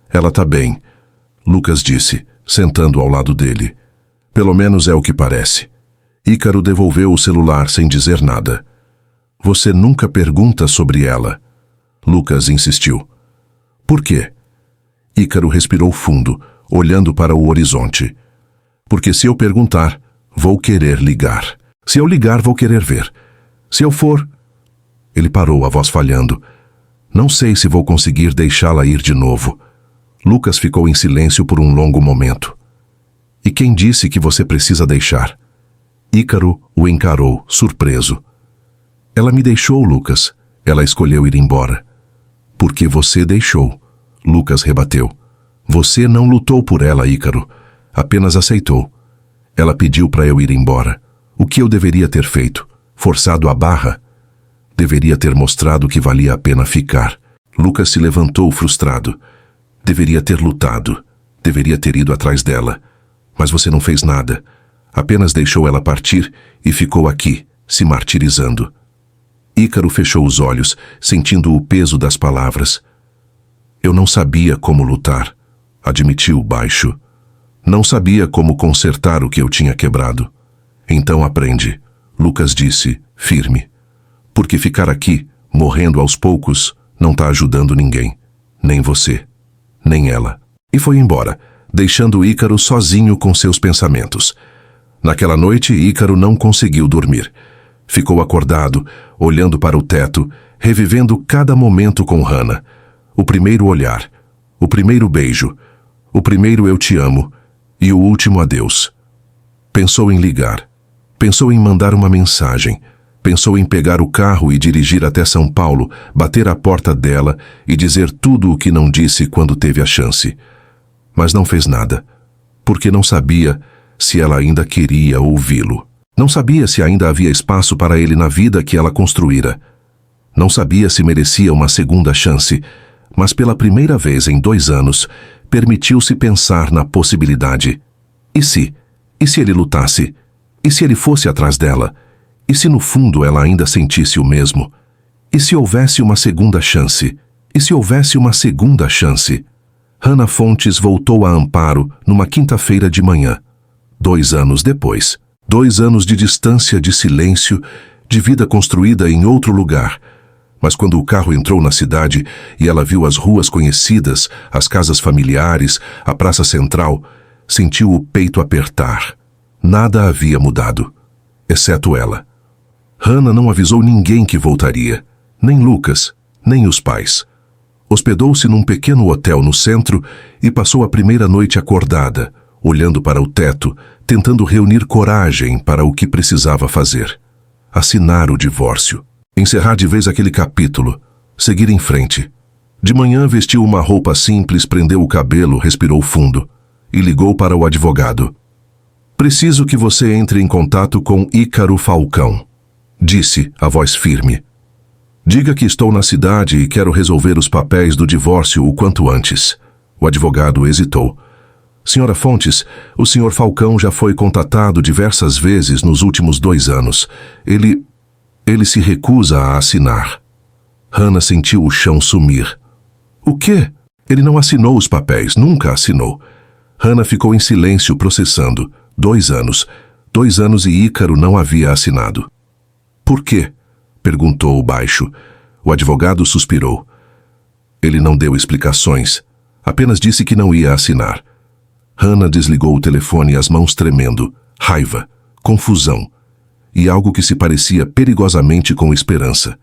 "Ela tá bem", Lucas disse, sentando ao lado dele. "Pelo menos é o que parece." Ícaro devolveu o celular sem dizer nada. "Você nunca pergunta sobre ela", Lucas insistiu. "Por quê?" Ícaro respirou fundo, olhando para o horizonte. "Porque se eu perguntar, vou querer ligar. Se eu ligar, vou querer ver. Se eu for..." Ele parou, a voz falhando. "Não sei se vou conseguir deixá-la ir de novo." Lucas ficou em silêncio por um longo momento. "E quem disse que você precisa deixar?" Ícaro o encarou, surpreso. "Ela me deixou, Lucas. Ela escolheu ir embora." "Porque você deixou", Lucas rebateu. "Você não lutou por ela, Ícaro. Apenas aceitou. Ela pediu para eu ir embora. O que eu deveria ter feito? Forçado a barra? Deveria ter mostrado que valia a pena ficar." Lucas se levantou frustrado. "Deveria ter lutado. Deveria ter ido atrás dela. Mas você não fez nada. Apenas deixou ela partir e ficou aqui, se martirizando." Ícaro fechou os olhos, sentindo o peso das palavras. "Eu não sabia como lutar", admitiu baixo. "Não sabia como consertar o que eu tinha quebrado." "Então aprende", Lucas disse, firme. "Porque ficar aqui, morrendo aos poucos, não está ajudando ninguém. Nem você, nem ela." E foi embora, deixando Ícaro sozinho com seus pensamentos. Naquela noite, Ícaro não conseguiu dormir. Ficou acordado, olhando para o teto, revivendo cada momento com Hannah. O primeiro olhar, o primeiro beijo, o primeiro "eu te amo" e o último adeus. Pensou em ligar, pensou em mandar uma mensagem, pensou em pegar o carro e dirigir até São Paulo, bater à porta dela e dizer tudo o que não disse quando teve a chance. Mas não fez nada, porque não sabia se ela ainda queria ouvi-lo. Não sabia se ainda havia espaço para ele na vida que ela construíra. Não sabia se merecia uma segunda chance, mas pela primeira vez em 2 anos, permitiu-se pensar na possibilidade. E se ele lutasse? E se ele fosse atrás dela? E se no fundo ela ainda sentisse o mesmo? E se houvesse uma segunda chance? E se houvesse uma segunda chance? Hannah Fontes voltou a Amparo numa quinta-feira de manhã. 2 anos depois. 2 anos de distância, de silêncio, de vida construída em outro lugar. Mas quando o carro entrou na cidade e ela viu as ruas conhecidas, as casas familiares, a praça central, sentiu o peito apertar. Nada havia mudado, exceto ela. Hannah não avisou ninguém que voltaria, nem Lucas, nem os pais. Hospedou-se num pequeno hotel no centro e passou a primeira noite acordada, olhando para o teto, tentando reunir coragem para o que precisava fazer. Assinar o divórcio. Encerrar de vez aquele capítulo. Seguir em frente. De manhã vestiu uma roupa simples, prendeu o cabelo, respirou fundo e ligou para o advogado. "Preciso que você entre em contato com Ícaro Falcão", disse, a voz firme. "Diga que estou na cidade e quero resolver os papéis do divórcio o quanto antes." O advogado hesitou. "Senhora Fontes, o senhor Falcão já foi contatado diversas vezes nos últimos 2 anos. Ele se recusa a assinar." Hannah sentiu o chão sumir. "O quê? Ele não assinou os papéis, nunca assinou." Hannah ficou em silêncio processando. 2 anos. 2 anos e Ícaro não havia assinado. "Por quê?" perguntou baixo. O advogado suspirou. "Ele não deu explicações. Apenas disse que não ia assinar." Hannah desligou o telefone, as mãos tremendo. Raiva, confusão e algo que se parecia perigosamente com esperança.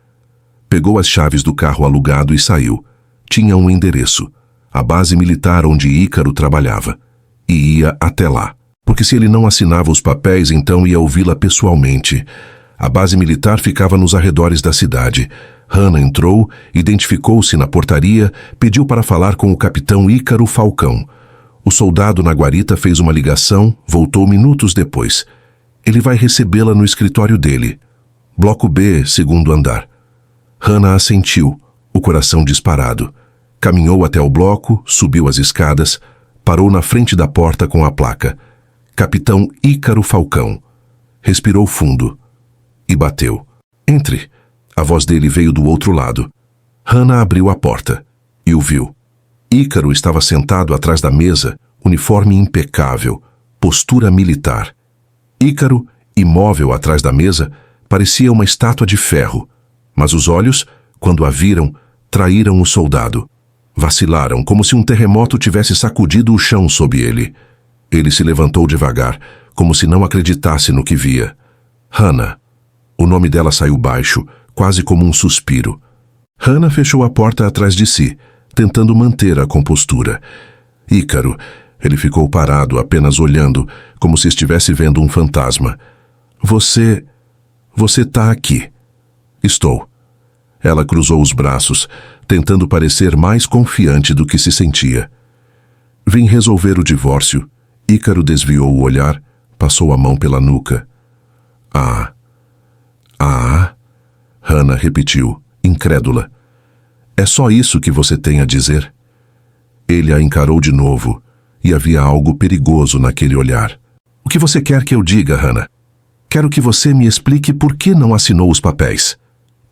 Pegou as chaves do carro alugado e saiu. Tinha um endereço, a base militar onde Ícaro trabalhava. E ia até lá. Porque se ele não assinava os papéis, então ia ouvi-la pessoalmente. A base militar ficava nos arredores da cidade. Hannah entrou, identificou-se na portaria, pediu para falar com o capitão Ícaro Falcão. O soldado na guarita fez uma ligação, voltou minutos depois. Ele vai recebê-la no escritório dele. Bloco B, segundo andar. Hannah assentiu, o coração disparado. Caminhou até o bloco, subiu as escadas, parou na frente da porta com a placa. Capitão Ícaro Falcão. Respirou fundo e bateu. Entre. A voz dele veio do outro lado. Hannah abriu a porta e o viu. Ícaro estava sentado atrás da mesa, uniforme impecável, postura militar. Ícaro, imóvel atrás da mesa, parecia uma estátua de ferro, mas os olhos, quando a viram, traíram o soldado. Vacilaram, como se um terremoto tivesse sacudido o chão sob ele. Ele se levantou devagar, como se não acreditasse no que via. Hannah. O nome dela saiu baixo, quase como um suspiro. Hannah fechou a porta atrás de si, tentando manter a compostura. Ícaro. Ele ficou parado, apenas olhando, como se estivesse vendo um fantasma. Você tá aqui. Estou. Ela cruzou os braços, tentando parecer mais confiante do que se sentia. Vim resolver o divórcio. Ícaro desviou o olhar, passou a mão pela nuca. Ah. Hannah repetiu, incrédula. É só isso que você tem a dizer? Ele a encarou de novo, e havia algo perigoso naquele olhar. O que você quer que eu diga, Hannah? Quero que você me explique por que não assinou os papéis.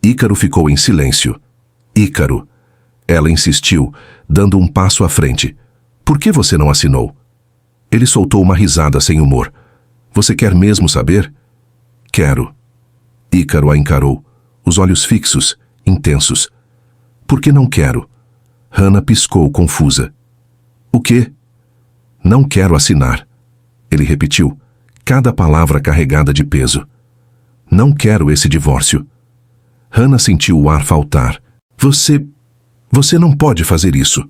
Ícaro ficou em silêncio. Ícaro. Ela insistiu, dando um passo à frente. Por que você não assinou? Ele soltou uma risada sem humor. Você quer mesmo saber? Quero. Ícaro a encarou, os olhos fixos, intensos. Por que não quero? Hannah piscou, confusa. O quê? Não quero assinar. Ele repetiu, cada palavra carregada de peso. Não quero esse divórcio. Hannah sentiu o ar faltar. Você não pode fazer isso.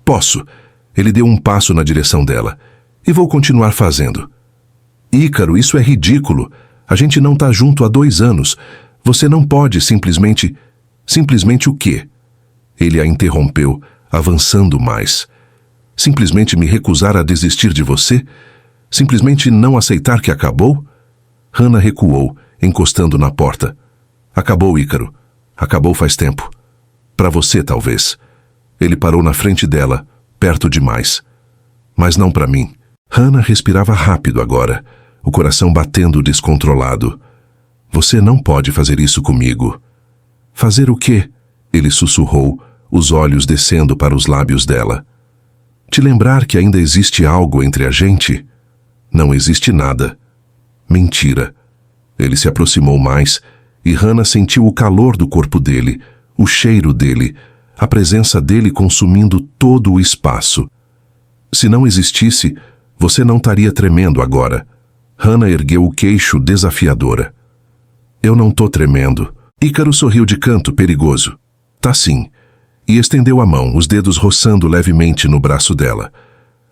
Posso. Ele deu um passo na direção dela. E vou continuar fazendo. Ícaro, isso é ridículo. A gente não tá junto há 2 anos. Você não pode simplesmente... Simplesmente o quê? Ele a interrompeu, avançando mais. Simplesmente me recusar a desistir de você? Simplesmente não aceitar que acabou? Hannah recuou, encostando na porta. Acabou, Ícaro. Acabou faz tempo. Para você, talvez. Ele parou na frente dela, perto demais. Mas não para mim. Hannah respirava rápido agora, o coração batendo descontrolado. Você não pode fazer isso comigo. Fazer o quê? Ele sussurrou, os olhos descendo para os lábios dela. Te lembrar que ainda existe algo entre a gente? Não existe nada. Mentira. Ele se aproximou mais e Hannah sentiu o calor do corpo dele, o cheiro dele, a presença dele consumindo todo o espaço. Se não existisse, você não estaria tremendo agora. Hannah ergueu o queixo desafiadora. Eu não tô tremendo. Ícaro sorriu de canto, perigoso. Tá sim. E estendeu a mão, os dedos roçando levemente no braço dela.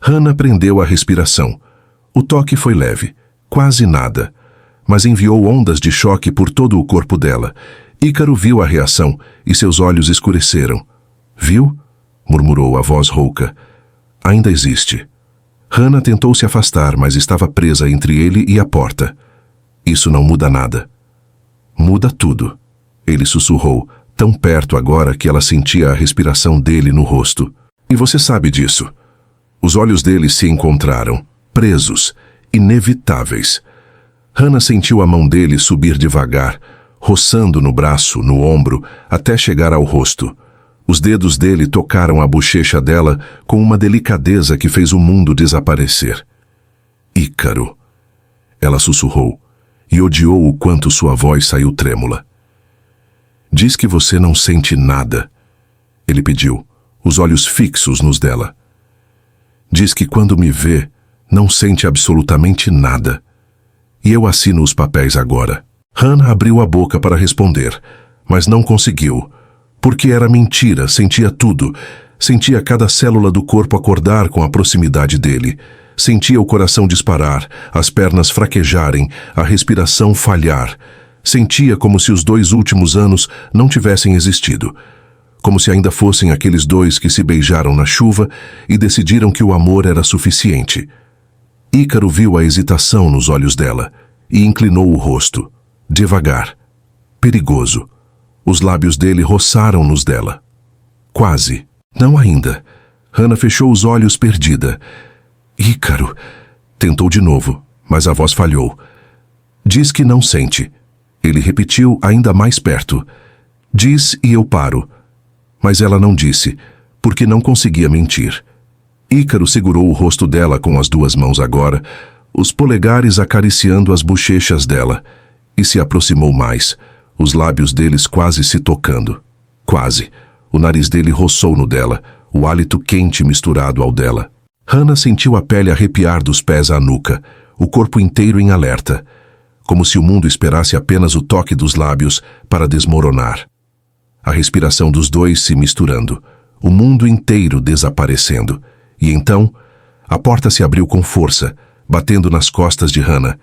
Hannah prendeu a respiração. O toque foi leve, quase nada, mas enviou ondas de choque por todo o corpo dela. Ícaro viu a reação e seus olhos escureceram. Viu? Murmurou a voz rouca. Ainda existe. Hannah tentou se afastar, mas estava presa entre ele e a porta. Isso não muda nada. Muda tudo. Ele sussurrou, tão perto agora que ela sentia a respiração dele no rosto. E você sabe disso. Os olhos dele se encontraram, presos, inevitáveis. Hannah sentiu a mão dele subir devagar, roçando no braço, no ombro, até chegar ao rosto. Os dedos dele tocaram a bochecha dela com uma delicadeza que fez o mundo desaparecer. Ícaro. Ela sussurrou, e odiou o quanto sua voz saiu trêmula. Diz que você não sente nada. Ele pediu, os olhos fixos nos dela. Diz que quando me vê, Não sente absolutamente nada. E eu assino os papéis agora. Hannah abriu a boca para responder, mas não conseguiu. Porque era mentira, sentia tudo. Sentia cada célula do corpo acordar com a proximidade dele. Sentia o coração disparar, as pernas fraquejarem, a respiração falhar. Sentia como se os 2 últimos anos não tivessem existido. Como se ainda fossem aqueles 2 que se beijaram na chuva e decidiram que o amor era suficiente. Ícaro viu a hesitação nos olhos dela e inclinou o rosto, devagar. Perigoso. Os lábios dele roçaram nos dela. Quase. Não ainda. Hannah fechou os olhos perdida. Ícaro. Tentou de novo, mas a voz falhou. Diz que não sente. Ele repetiu ainda mais perto. Diz e eu paro. Mas ela não disse, porque não conseguia mentir. Ícaro segurou o rosto dela com as 2 mãos agora, os polegares acariciando as bochechas dela, e se aproximou mais, os lábios deles quase se tocando. Quase. O nariz dele roçou no dela, o hálito quente misturado ao dela. Hannah sentiu a pele arrepiar dos pés à nuca, o corpo inteiro em alerta, como se o mundo esperasse apenas o toque dos lábios para desmoronar. A respiração dos 2 se misturando, o mundo inteiro desaparecendo. E então, a porta se abriu com força, batendo nas costas de Hannah.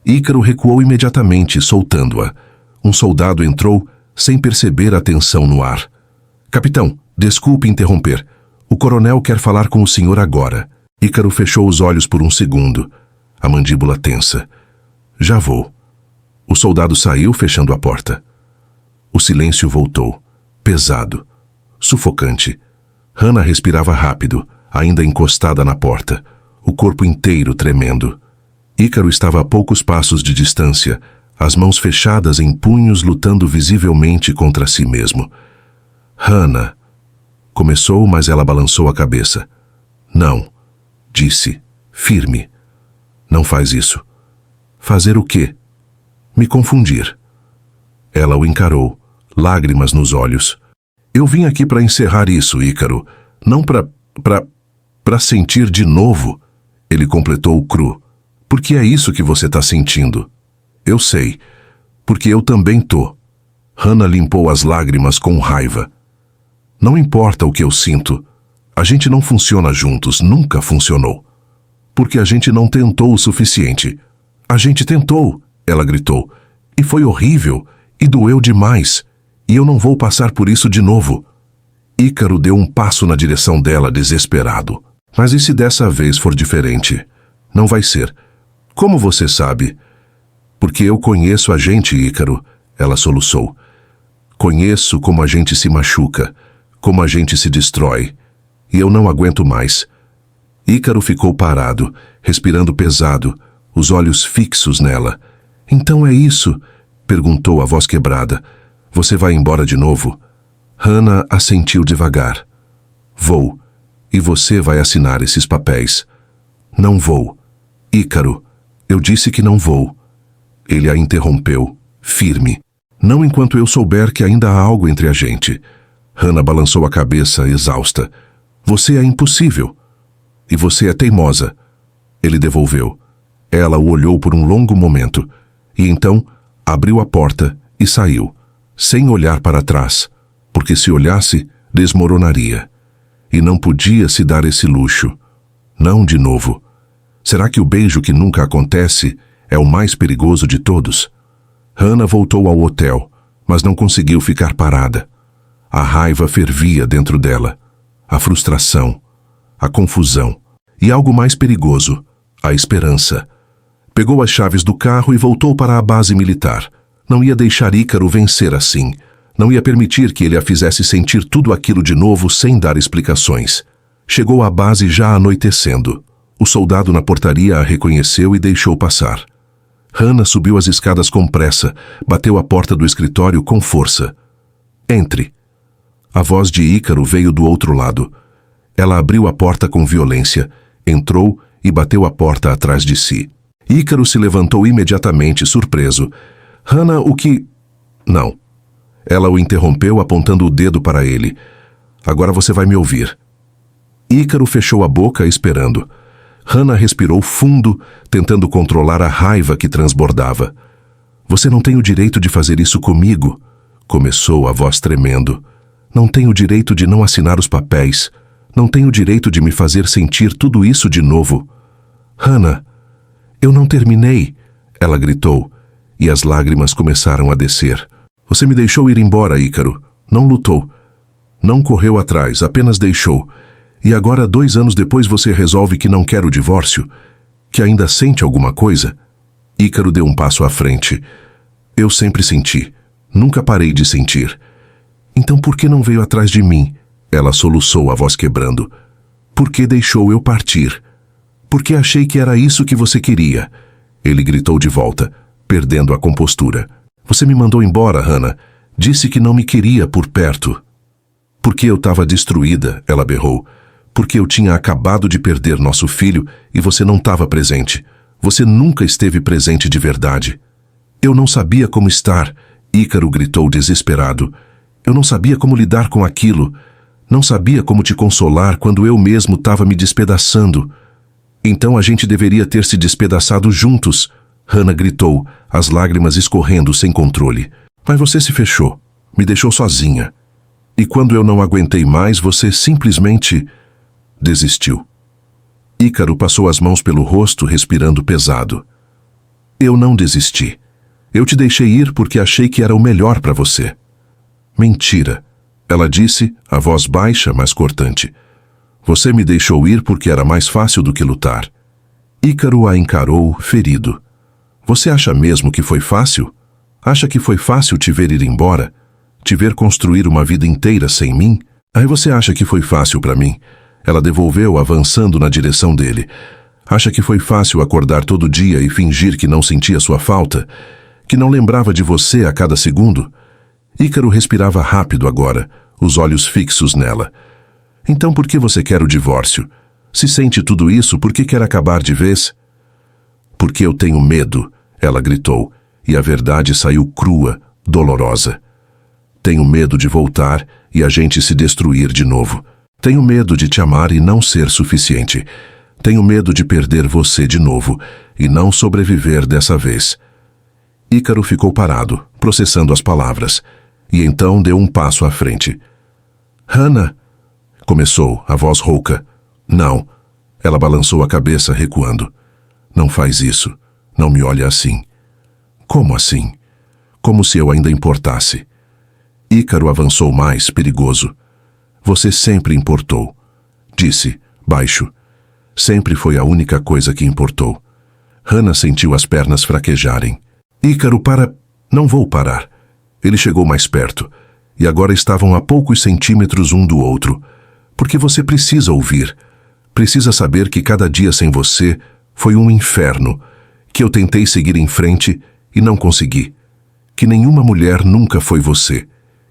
Ícaro recuou imediatamente, soltando-a. Um soldado entrou, sem perceber a tensão no ar. Capitão, desculpe interromper. O coronel quer falar com o senhor agora. Ícaro fechou os olhos por um segundo, a mandíbula tensa. Já vou. O soldado saiu, fechando a porta. O silêncio voltou, pesado, sufocante. Hannah respirava rápido, ainda encostada na porta, o corpo inteiro tremendo. Ícaro estava a poucos passos de distância, as mãos fechadas em punhos lutando visivelmente contra si mesmo. Hannah. Começou, mas ela balançou a cabeça. Não, disse, firme. Não faz isso. Fazer o quê? Me confundir. Ela o encarou, lágrimas nos olhos. Eu vim aqui para encerrar isso, Ícaro. Não para sentir de novo. Ele completou cru. Porque é isso que você está sentindo. Eu sei. Porque eu também tô. Hannah limpou as lágrimas com raiva. Não importa o que eu sinto. A gente não funciona juntos, nunca funcionou. Porque a gente não tentou o suficiente. A gente tentou, ela gritou. E foi horrível, e doeu demais. E eu não vou passar por isso de novo. Ícaro deu um passo na direção dela, desesperado. Mas e se dessa vez for diferente? Não vai ser. Como você sabe? Porque eu conheço a gente, Ícaro, ela soluçou. Conheço como a gente se machuca, como a gente se destrói. E eu não aguento mais. Ícaro ficou parado, respirando pesado, os olhos fixos nela. Então é isso? Perguntou a voz quebrada. Você vai embora de novo? Hannah assentiu devagar. Vou. E você vai assinar esses papéis. Não vou. Ícaro, eu disse que não vou. Ele a interrompeu, firme. Não enquanto eu souber que ainda há algo entre a gente. Hannah balançou a cabeça, exausta. Você é impossível. E você é teimosa. Ele devolveu. Ela o olhou por um longo momento. E então abriu a porta e saiu, sem olhar para trás, porque se olhasse, desmoronaria. E não podia se dar esse luxo. Não de novo. Será que o beijo que nunca acontece é o mais perigoso de todos? Hannah voltou ao hotel, mas não conseguiu ficar parada. A raiva fervia dentro dela, a frustração, a confusão e algo mais perigoso, a esperança. Pegou as chaves do carro e voltou para a base militar. Não ia deixar Ícaro vencer assim. Não ia permitir que ele a fizesse sentir tudo aquilo de novo sem dar explicações. Chegou à base já anoitecendo. O soldado na portaria a reconheceu e deixou passar. Hannah subiu as escadas com pressa, bateu a porta do escritório com força. Entre. A voz de Ícaro veio do outro lado. Ela abriu a porta com violência, entrou e bateu a porta atrás de si. Ícaro se levantou imediatamente, surpreso. Hannah, o que... Não. Ela o interrompeu, apontando o dedo para ele. Agora você vai me ouvir. Ícaro fechou a boca, esperando. Hannah respirou fundo, tentando controlar a raiva que transbordava. Você não tem o direito de fazer isso comigo, começou a voz tremendo. Não tem o direito de não assinar os papéis. Não tem o direito de me fazer sentir tudo isso de novo. Hannah, eu não terminei, ela gritou, e as lágrimas começaram a descer. Você me deixou ir embora, Ícaro. Não lutou. Não correu atrás, apenas deixou. E agora, 2 anos depois, você resolve que não quer o divórcio? Que ainda sente alguma coisa? Ícaro deu um passo à frente. Eu sempre senti. Nunca parei de sentir. Então por que não veio atrás de mim? Ela soluçou, a voz quebrando. Por que deixou eu partir? Porque achei que era isso que você queria. Ele gritou de volta, perdendo a compostura. Você me mandou embora, Hannah. Disse que não me queria por perto. Porque eu estava destruída, ela berrou. Porque eu tinha acabado de perder nosso filho e você não estava presente. Você nunca esteve presente de verdade. Eu não sabia como estar, Ícaro gritou desesperado. Eu não sabia como lidar com aquilo. Não sabia como te consolar quando eu mesmo estava me despedaçando. Então a gente deveria ter se despedaçado juntos, Hannah gritou, as lágrimas escorrendo sem controle. Mas você se fechou, me deixou sozinha. E quando eu não aguentei mais, você simplesmente desistiu. Ícaro passou as mãos pelo rosto, respirando pesado. Eu não desisti. Eu te deixei ir porque achei que era o melhor para você. Mentira, ela disse, a voz baixa, mas cortante. Você me deixou ir porque era mais fácil do que lutar. Ícaro a encarou, ferido. Você acha mesmo que foi fácil? Acha que foi fácil te ver ir embora? Te ver construir uma vida inteira sem mim? Aí você acha que foi fácil para mim? Ela devolveu, avançando na direção dele. Acha que foi fácil acordar todo dia e fingir que não sentia sua falta? Que não lembrava de você a cada segundo? Ícaro respirava rápido agora, os olhos fixos nela. Então por que você quer o divórcio? Se sente tudo isso, por que quer acabar de vez? Porque eu tenho medo, ela gritou, e a verdade saiu crua, dolorosa. Tenho medo de voltar e a gente se destruir de novo. Tenho medo de te amar e não ser suficiente. Tenho medo de perder você de novo e não sobreviver dessa vez. Ícaro ficou parado, processando as palavras, e então deu um passo à frente. Hannah, começou, a voz rouca. Não. Ela balançou a cabeça, recuando. Não faz isso. Não me olhe assim. Como assim? Como se eu ainda importasse. Ícaro avançou mais, perigoso. Você sempre importou. Disse, baixo. Sempre foi a única coisa que importou. Hannah sentiu as pernas fraquejarem. Ícaro, para... Não vou parar. Ele chegou mais perto, e agora estavam a poucos centímetros um do outro. Porque você precisa ouvir. Precisa saber que cada dia sem você foi um inferno, que eu tentei seguir em frente e não consegui. Que nenhuma mulher nunca foi você.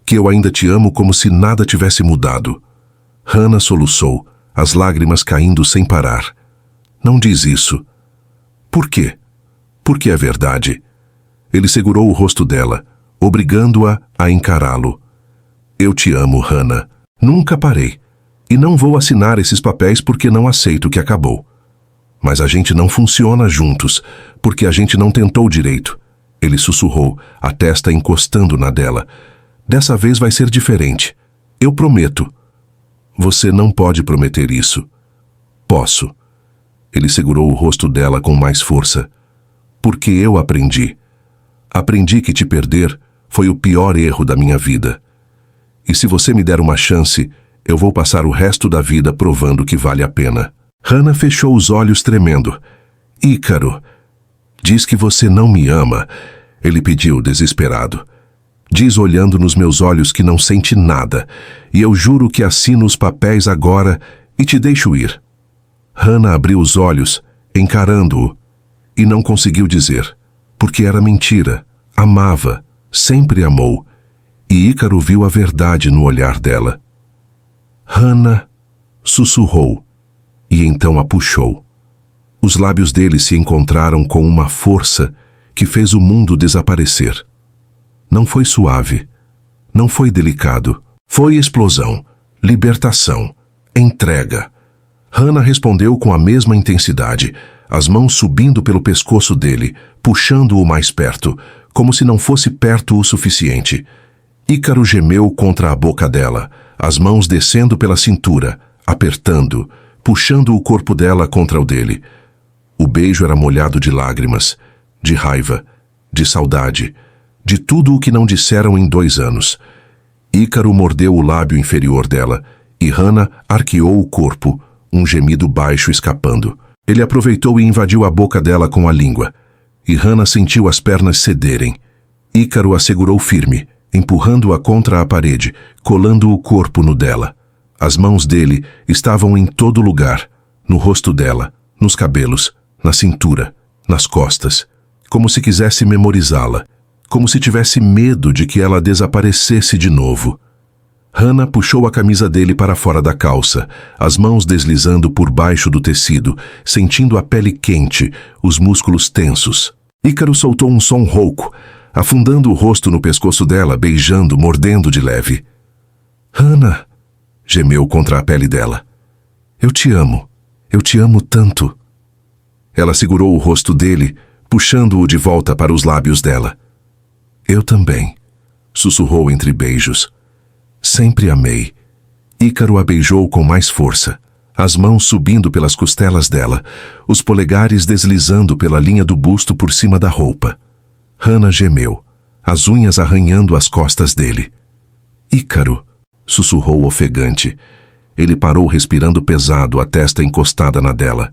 Que eu ainda te amo como se nada tivesse mudado. Hannah soluçou, as lágrimas caindo sem parar. Não diz isso. Por quê? Porque é verdade. Ele segurou o rosto dela, obrigando-a a encará-lo. Eu te amo, Hannah. Nunca parei. E não vou assinar esses papéis porque não aceito que acabou. Mas a gente não funciona juntos, porque a gente não tentou direito. Ele sussurrou, a testa encostando na dela. Dessa vez vai ser diferente. Eu prometo. Você não pode prometer isso. Posso. Ele segurou o rosto dela com mais força. Porque eu aprendi. Aprendi que te perder foi o pior erro da minha vida. E se você me der uma chance, eu vou passar o resto da vida provando que vale a pena. Hannah fechou os olhos tremendo. Ícaro, diz que você não me ama, ele pediu desesperado. Diz olhando nos meus olhos que não sente nada, e eu juro que assino os papéis agora e te deixo ir. Hannah abriu os olhos, encarando-o, e não conseguiu dizer, porque era mentira. Amava, sempre amou, e Ícaro viu a verdade no olhar dela. Hannah sussurrou, e então a puxou. Os lábios dele se encontraram com uma força que fez o mundo desaparecer. Não foi suave, não foi delicado, foi explosão, libertação, entrega. Hannah respondeu com a mesma intensidade, as mãos subindo pelo pescoço dele, puxando-o mais perto, como se não fosse perto o suficiente. Ícaro gemeu contra a boca dela, as mãos descendo pela cintura, apertando, puxando o corpo dela contra o dele. O beijo era molhado de lágrimas, de raiva, de saudade, de tudo o que não disseram em 2 anos. Ícaro mordeu o lábio inferior dela, e Hannah arqueou o corpo, um gemido baixo escapando. Ele aproveitou e invadiu a boca dela com a língua, e Hannah sentiu as pernas cederem. Ícaro a segurou firme, empurrando-a contra a parede, colando o corpo no dela. As mãos dele estavam em todo lugar, no rosto dela, nos cabelos, na cintura, nas costas, como se quisesse memorizá-la, como se tivesse medo de que ela desaparecesse de novo. Hannah puxou a camisa dele para fora da calça, as mãos deslizando por baixo do tecido, sentindo a pele quente, os músculos tensos. Ícaro soltou um som rouco, afundando o rosto no pescoço dela, beijando, mordendo de leve. Hannah, gemeu contra a pele dela. Eu te amo tanto. Ela segurou o rosto dele, puxando-o de volta para os lábios dela. Eu também, sussurrou entre beijos. Sempre amei. Ícaro a beijou com mais força, as mãos subindo pelas costelas dela, os polegares deslizando pela linha do busto por cima da roupa. Hannah gemeu, as unhas arranhando as costas dele. Ícaro, sussurrou ofegante. Ele parou respirando pesado, a testa encostada na dela.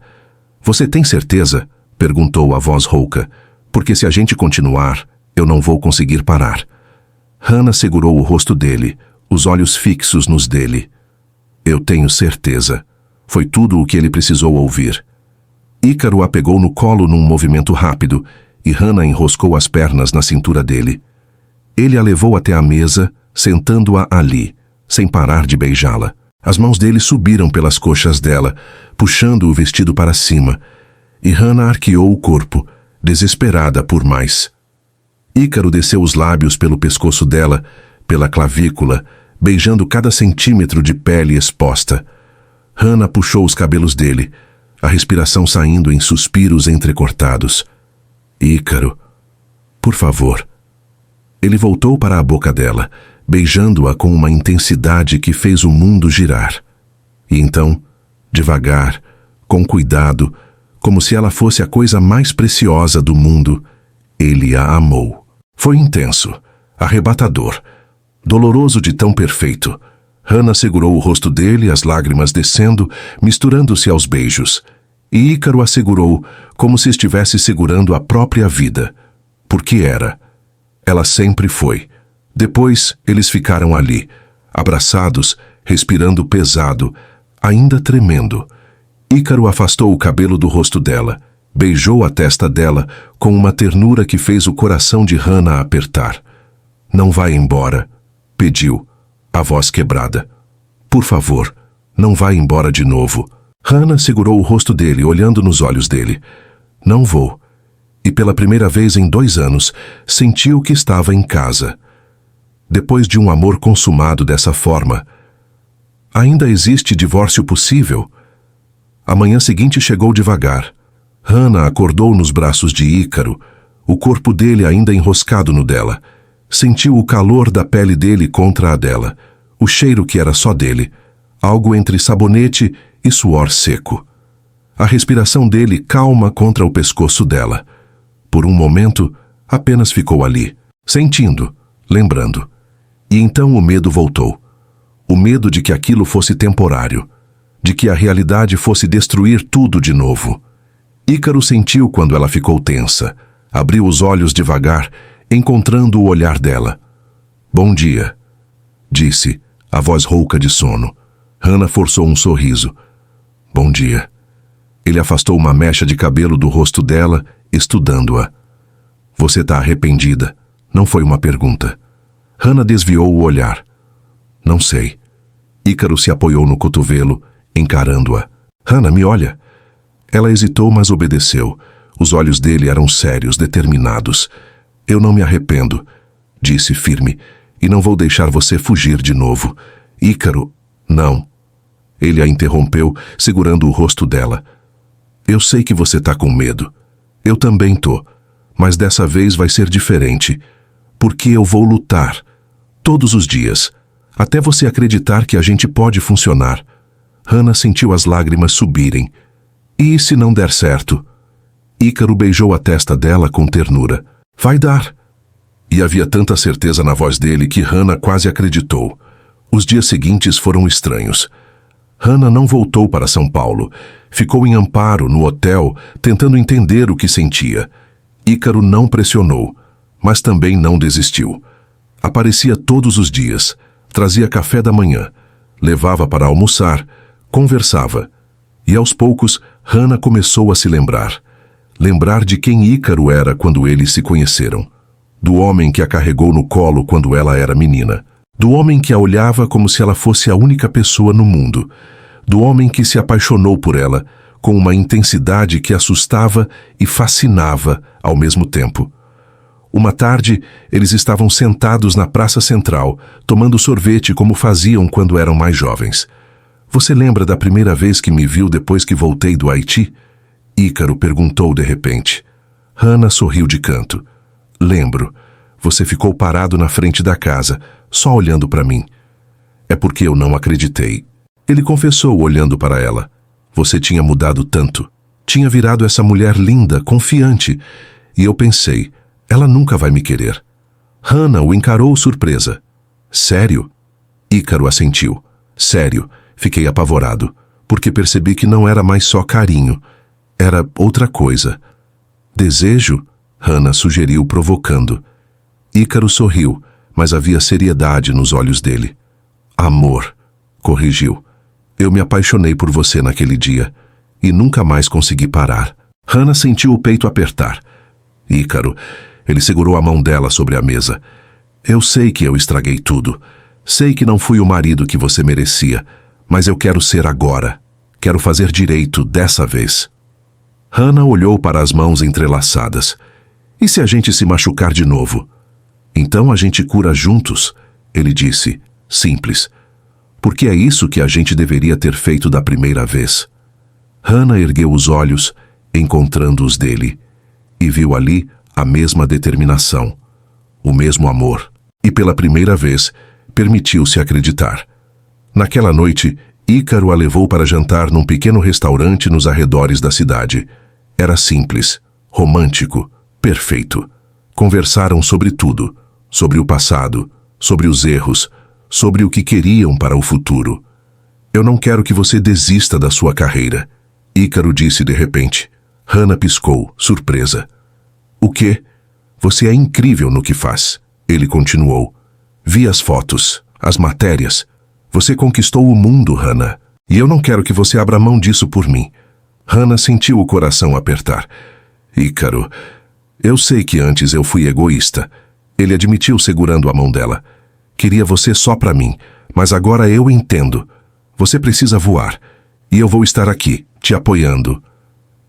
Você tem certeza? Perguntou a voz rouca. Porque se a gente continuar, eu não vou conseguir parar. Hannah segurou o rosto dele, os olhos fixos nos dele. Eu tenho certeza. Foi tudo o que ele precisou ouvir. Ícaro a pegou no colo num movimento rápido e Hannah enroscou as pernas na cintura dele. Ele a levou até a mesa, sentando-a ali, sem parar de beijá-la. As mãos dele subiram pelas coxas dela, puxando o vestido para cima, e Hannah arqueou o corpo, desesperada por mais. Ícaro desceu os lábios pelo pescoço dela, pela clavícula, beijando cada centímetro de pele exposta. Hannah puxou os cabelos dele, a respiração saindo em suspiros entrecortados. Ícaro, por favor. Ele voltou para a boca dela, beijando-a com uma intensidade que fez o mundo girar. E então, devagar, com cuidado, como se ela fosse a coisa mais preciosa do mundo, ele a amou. Foi intenso, arrebatador, doloroso de tão perfeito. Hannah segurou o rosto dele, as lágrimas descendo, misturando-se aos beijos. E Ícaro a segurou, como se estivesse segurando a própria vida. Porque era. Ela sempre foi. Depois, eles ficaram ali, abraçados, respirando pesado, ainda tremendo. Ícaro afastou o cabelo do rosto dela, beijou a testa dela com uma ternura que fez o coração de Hannah apertar. Não vai embora, pediu, a voz quebrada. Por favor, não vá embora de novo. Hannah segurou o rosto dele, olhando nos olhos dele. Não vou. E pela primeira vez em 2 anos, sentiu que estava em casa. Depois de um amor consumado dessa forma, ainda existe divórcio possível? A manhã seguinte chegou devagar. Hannah acordou nos braços de Ícaro, o corpo dele ainda enroscado no dela. Sentiu o calor da pele dele contra a dela, o cheiro que era só dele, algo entre sabonete e suor seco. A respiração dele calma contra o pescoço dela. Por um momento, apenas ficou ali, sentindo, lembrando. E então o medo voltou. O medo de que aquilo fosse temporário, de que a realidade fosse destruir tudo de novo. Ícaro sentiu quando ela ficou tensa, abriu os olhos devagar, encontrando o olhar dela. Bom dia, disse, a voz rouca de sono. Hannah forçou um sorriso. Bom dia. Ele afastou uma mecha de cabelo do rosto dela, estudando-a. Você está arrependida? Não foi uma pergunta. Hannah desviou o olhar. Não sei. Ícaro se apoiou no cotovelo, encarando-a. Hannah, me olha. Ela hesitou, mas obedeceu. Os olhos dele eram sérios, determinados. Eu não me arrependo, disse firme, e não vou deixar você fugir de novo. Ícaro, não. Ele a interrompeu, segurando o rosto dela. Eu sei que você tá com medo. Eu também tô. Mas dessa vez vai ser diferente. Porque eu vou lutar. Todos os dias. Até você acreditar que a gente pode funcionar. Hannah sentiu as lágrimas subirem. E se não der certo? Ícaro beijou a testa dela com ternura. Vai dar. E havia tanta certeza na voz dele que Hannah quase acreditou. Os dias seguintes foram estranhos. Hannah não voltou para São Paulo. Ficou em Amparo, no hotel, tentando entender o que sentia. Ícaro não pressionou, mas também não desistiu. Aparecia todos os dias, trazia café da manhã, levava para almoçar, conversava. E aos poucos, Hannah começou a se lembrar. Lembrar de quem Ícaro era quando eles se conheceram. Do homem que a carregou no colo quando ela era menina. Do homem que a olhava como se ela fosse a única pessoa no mundo. Do homem que se apaixonou por ela com uma intensidade que assustava e fascinava ao mesmo tempo. Uma tarde, eles estavam sentados na praça central, tomando sorvete como faziam quando eram mais jovens. Você lembra da primeira vez que me viu depois que voltei do Haiti? Ícaro perguntou de repente. Hannah sorriu de canto. Lembro. Você ficou parado na frente da casa, só olhando para mim. É porque eu não acreditei. Ele confessou olhando para ela. Você tinha mudado tanto. Tinha virado essa mulher linda, confiante. E eu pensei, ela nunca vai me querer. Hannah o encarou surpresa. Sério? Ícaro assentiu. Sério. Fiquei apavorado, porque percebi que não era mais só carinho. Era outra coisa. Desejo? Hannah sugeriu, provocando. Ícaro sorriu, mas havia seriedade nos olhos dele. Amor, corrigiu. Eu me apaixonei por você naquele dia e nunca mais consegui parar. Hannah sentiu o peito apertar. Ícaro, ele segurou a mão dela sobre a mesa. Eu sei que eu estraguei tudo. Sei que não fui o marido que você merecia, mas eu quero ser agora. Quero fazer direito dessa vez. Hannah olhou para as mãos entrelaçadas. E se a gente se machucar de novo? Então a gente cura juntos, ele disse, simples. Porque é isso que a gente deveria ter feito da primeira vez. Hannah ergueu os olhos, encontrando os dele, e viu ali a mesma determinação, o mesmo amor, e pela primeira vez permitiu-se acreditar. Naquela noite, Ícaro a levou para jantar num pequeno restaurante nos arredores da cidade. Era simples, romântico, perfeito. Conversaram sobre tudo, sobre o passado, sobre os erros, sobre o que queriam para o futuro. Eu não quero que você desista da sua carreira, Ícaro disse de repente. Hannah piscou, surpresa. O quê? Você é incrível no que faz, ele continuou. Vi as fotos, as matérias. Você conquistou o mundo, Hannah, e eu não quero que você abra mão disso por mim. Hannah sentiu o coração apertar. Ícaro, eu sei que antes eu fui egoísta. Ele admitiu segurando a mão dela. Queria você só para mim, mas agora eu entendo. Você precisa voar, e eu vou estar aqui, te apoiando.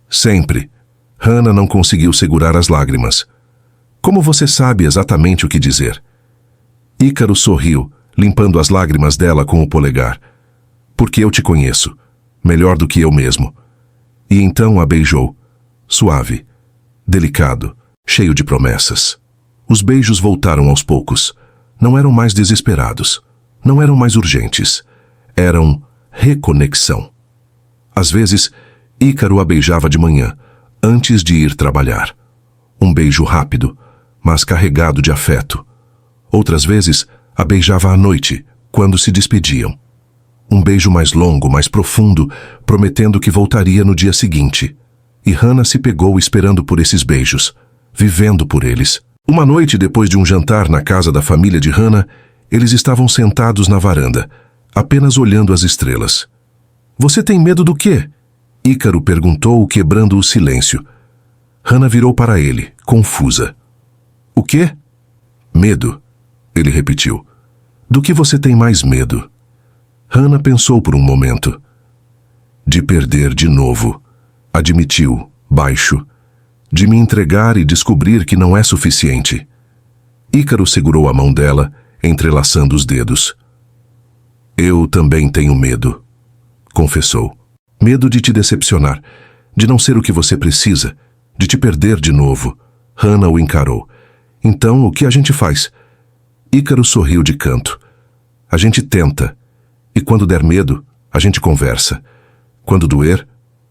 Sempre. Hannah não conseguiu segurar as lágrimas. Como você sabe exatamente o que dizer? Ícaro sorriu, limpando as lágrimas dela com o polegar. Porque eu te conheço, melhor do que eu mesmo. E então a beijou, suave, delicado, cheio de promessas. Os beijos voltaram aos poucos. Não eram mais desesperados, não eram mais urgentes. Eram reconexão. Às vezes, Ícaro a beijava de manhã, antes de ir trabalhar. Um beijo rápido, mas carregado de afeto. Outras vezes, a beijava à noite, quando se despediam. Um beijo mais longo, mais profundo, prometendo que voltaria no dia seguinte. E Hannah se pegou esperando por esses beijos, vivendo por eles. Uma noite, depois de um jantar na casa da família de Hannah, eles estavam sentados na varanda, apenas olhando as estrelas. Você tem medo do quê? Ícaro perguntou, quebrando o silêncio. Hannah virou para ele, confusa. O quê? Medo, ele repetiu. Do que você tem mais medo? Hannah pensou por um momento. De perder de novo, admitiu, baixo. De me entregar e descobrir que não é suficiente. Ícaro segurou a mão dela, entrelaçando os dedos. Eu também tenho medo. confessou. Medo de te decepcionar, de não ser o que você precisa, de te perder de novo. Hannah o encarou. Então, o que a gente faz? Ícaro sorriu de canto. A gente tenta. E quando der medo, a gente conversa. Quando doer,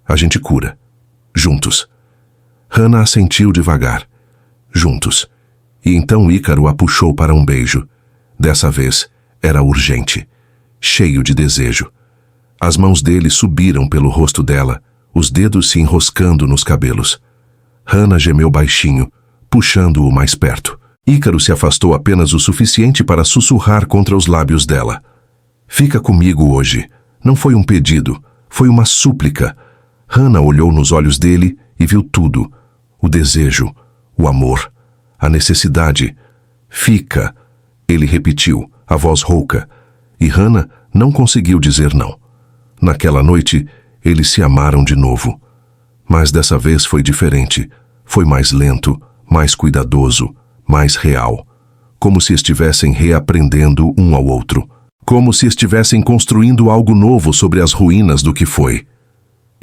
a gente cura. Juntos. Hannah assentiu devagar. Juntos. E então Ícaro a puxou para um beijo. Dessa vez, era urgente. Cheio de desejo. As mãos dele subiram pelo rosto dela, os dedos se enroscando nos cabelos. Hannah gemeu baixinho, puxando-o mais perto. Ícaro se afastou apenas o suficiente para sussurrar contra os lábios dela. Fica comigo hoje. Não foi um pedido, foi uma súplica. Hannah olhou nos olhos dele e viu tudo. O desejo, o amor, a necessidade. Fica, ele repetiu, a voz rouca. E Hannah não conseguiu dizer não. Naquela noite, eles se amaram de novo. Mas dessa vez foi diferente. Foi mais lento, mais cuidadoso, mais real. Como se estivessem reaprendendo um ao outro. Como se estivessem construindo algo novo sobre as ruínas do que foi.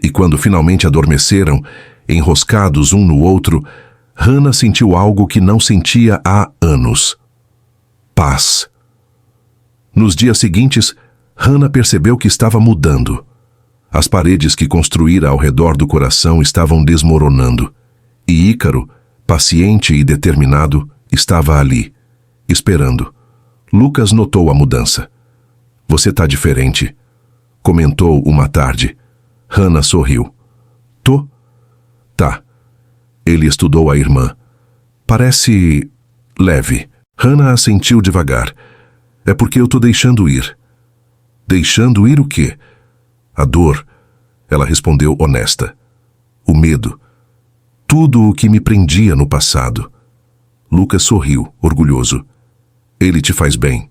E quando finalmente adormeceram, enroscados um no outro, Hannah sentiu algo que não sentia há anos. Paz. Nos dias seguintes, Hannah percebeu que estava mudando. As paredes que construíra ao redor do coração estavam desmoronando. E Ícaro, paciente e determinado, estava ali, esperando. Lucas notou a mudança. Você tá diferente, comentou uma tarde. Hannah sorriu. Tô? Tá. Ele estudou a irmã. Parece leve. Hannah assentiu devagar. É porque eu tô deixando ir. Deixando ir o quê? A dor, ela respondeu honesta. O medo. Tudo o que me prendia no passado. Lucas sorriu, orgulhoso. Ele te faz bem.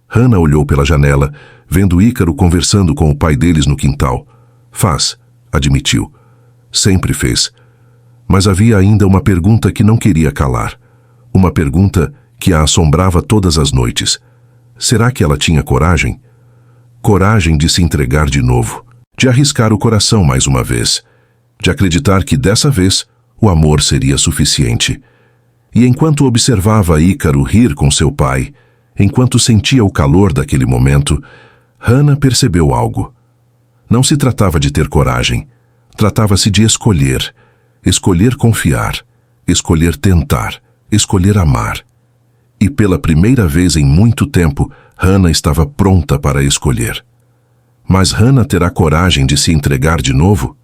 Hannah olhou pela janela, vendo Ícaro conversando com o pai deles no quintal. Faz, admitiu. Sempre fez. Mas havia ainda uma pergunta que não queria calar. Uma pergunta que a assombrava todas as noites. Será que ela tinha coragem? Coragem de se entregar de novo, de arriscar o coração mais uma vez, de acreditar que dessa vez o amor seria suficiente. E enquanto observava Ícaro rir com seu pai, enquanto sentia o calor daquele momento, Hannah percebeu algo. Não se tratava de ter coragem, tratava-se de escolher. Escolher confiar, escolher tentar, escolher amar. E pela primeira vez em muito tempo, Hannah estava pronta para escolher. Mas Hannah terá coragem de se entregar de novo?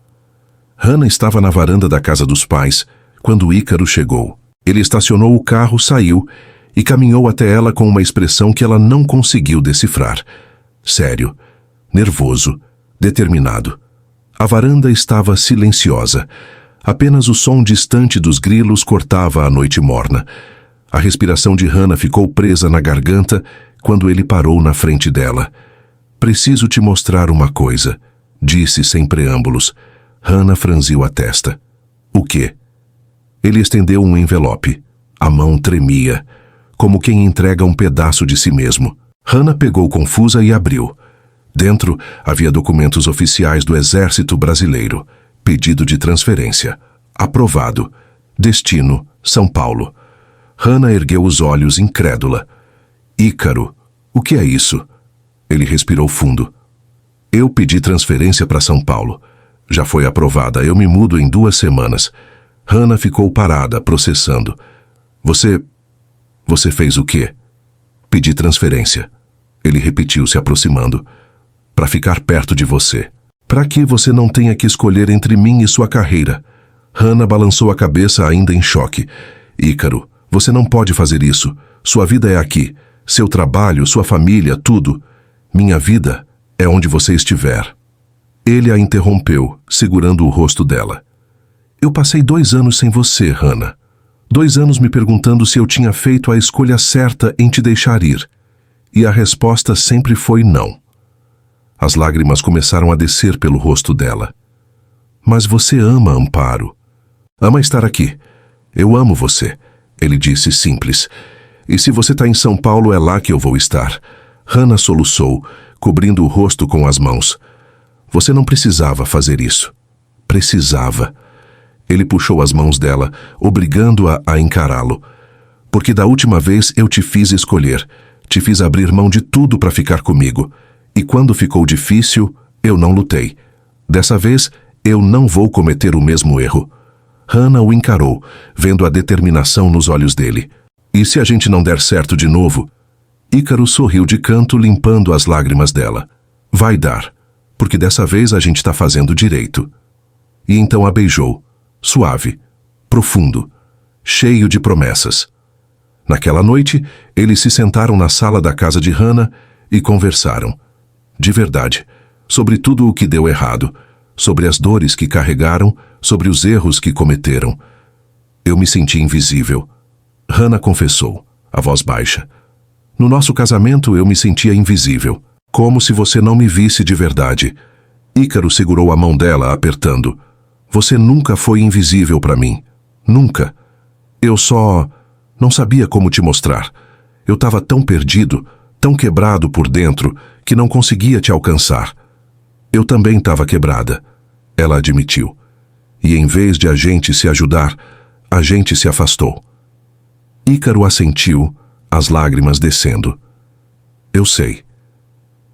Hannah estava na varanda da casa dos pais, quando Ícaro chegou. Ele estacionou o carro, saiu e caminhou até ela com uma expressão que ela não conseguiu decifrar. Sério, nervoso, determinado. A varanda estava silenciosa. Apenas o som distante dos grilos cortava a noite morna. A respiração de Hannah ficou presa na garganta quando ele parou na frente dela. Preciso te mostrar uma coisa, disse sem preâmbulos. Hannah franziu a testa. O quê? Ele estendeu um envelope. A mão tremia, como quem entrega um pedaço de si mesmo. Hannah pegou confusa e abriu. Dentro havia documentos oficiais do Exército Brasileiro. Pedido de transferência. Aprovado. Destino, São Paulo. Hannah ergueu os olhos incrédula. Ícaro, o que é isso? Ele respirou fundo. Eu pedi transferência para São Paulo. Já foi aprovada, eu me mudo em 2 semanas. Hannah ficou parada, processando. Você fez o quê? Pedi transferência. Ele repetiu, se aproximando. Para ficar perto de você. Para que você não tenha que escolher entre mim e sua carreira. Hannah balançou a cabeça ainda em choque. Ícaro, você não pode fazer isso. Sua vida é aqui. Seu trabalho, sua família, tudo. Minha vida é onde você estiver. Ele a interrompeu, segurando o rosto dela. Eu passei 2 anos sem você, Hannah. 2 anos me perguntando se eu tinha feito a escolha certa em te deixar ir. E a resposta sempre foi não. As lágrimas começaram a descer pelo rosto dela. Mas você ama Amparo. Ama estar aqui. Eu amo você, ele disse simples. E se você está em São Paulo, é lá que eu vou estar. Hannah soluçou, cobrindo o rosto com as mãos. Você não precisava fazer isso. Precisava. Ele puxou as mãos dela, obrigando-a a encará-lo. Porque da última vez eu te fiz escolher, te fiz abrir mão de tudo para ficar comigo. E quando ficou difícil, eu não lutei. Dessa vez, eu não vou cometer o mesmo erro. Hannah o encarou, vendo a determinação nos olhos dele. E se a gente não der certo de novo? Ícaro sorriu de canto, limpando as lágrimas dela. Vai dar, porque dessa vez a gente está fazendo direito. E então a beijou, suave, profundo, cheio de promessas. Naquela noite, eles se sentaram na sala da casa de Hannah e conversaram. De verdade, sobre tudo o que deu errado, sobre as dores que carregaram, sobre os erros que cometeram. Eu me senti invisível. Hannah confessou, a voz baixa. No nosso casamento eu me sentia invisível, como se você não me visse de verdade. Ícaro segurou a mão dela, apertando. Você nunca foi invisível para mim. Nunca. Eu só não sabia como te mostrar. Eu estava tão perdido, tão quebrado por dentro, que não conseguia te alcançar. Eu também estava quebrada. Ela admitiu. E em vez de a gente se ajudar, a gente se afastou. Ícaro assentiu, as lágrimas descendo. Eu sei.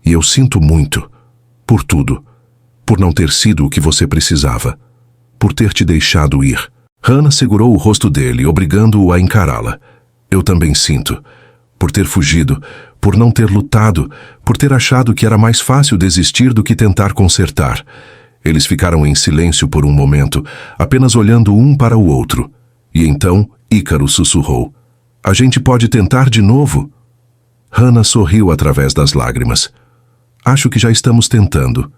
E eu sinto muito. Por tudo. Por não ter sido o que você precisava. Por ter te deixado ir. Hannah segurou o rosto dele, obrigando-o a encará-la. Eu também sinto. Por ter fugido, por não ter lutado, por ter achado que era mais fácil desistir do que tentar consertar. Eles ficaram em silêncio por um momento, apenas olhando um para o outro. E então, Ícaro sussurrou. A gente pode tentar de novo? Hannah sorriu através das lágrimas. Acho que já estamos tentando.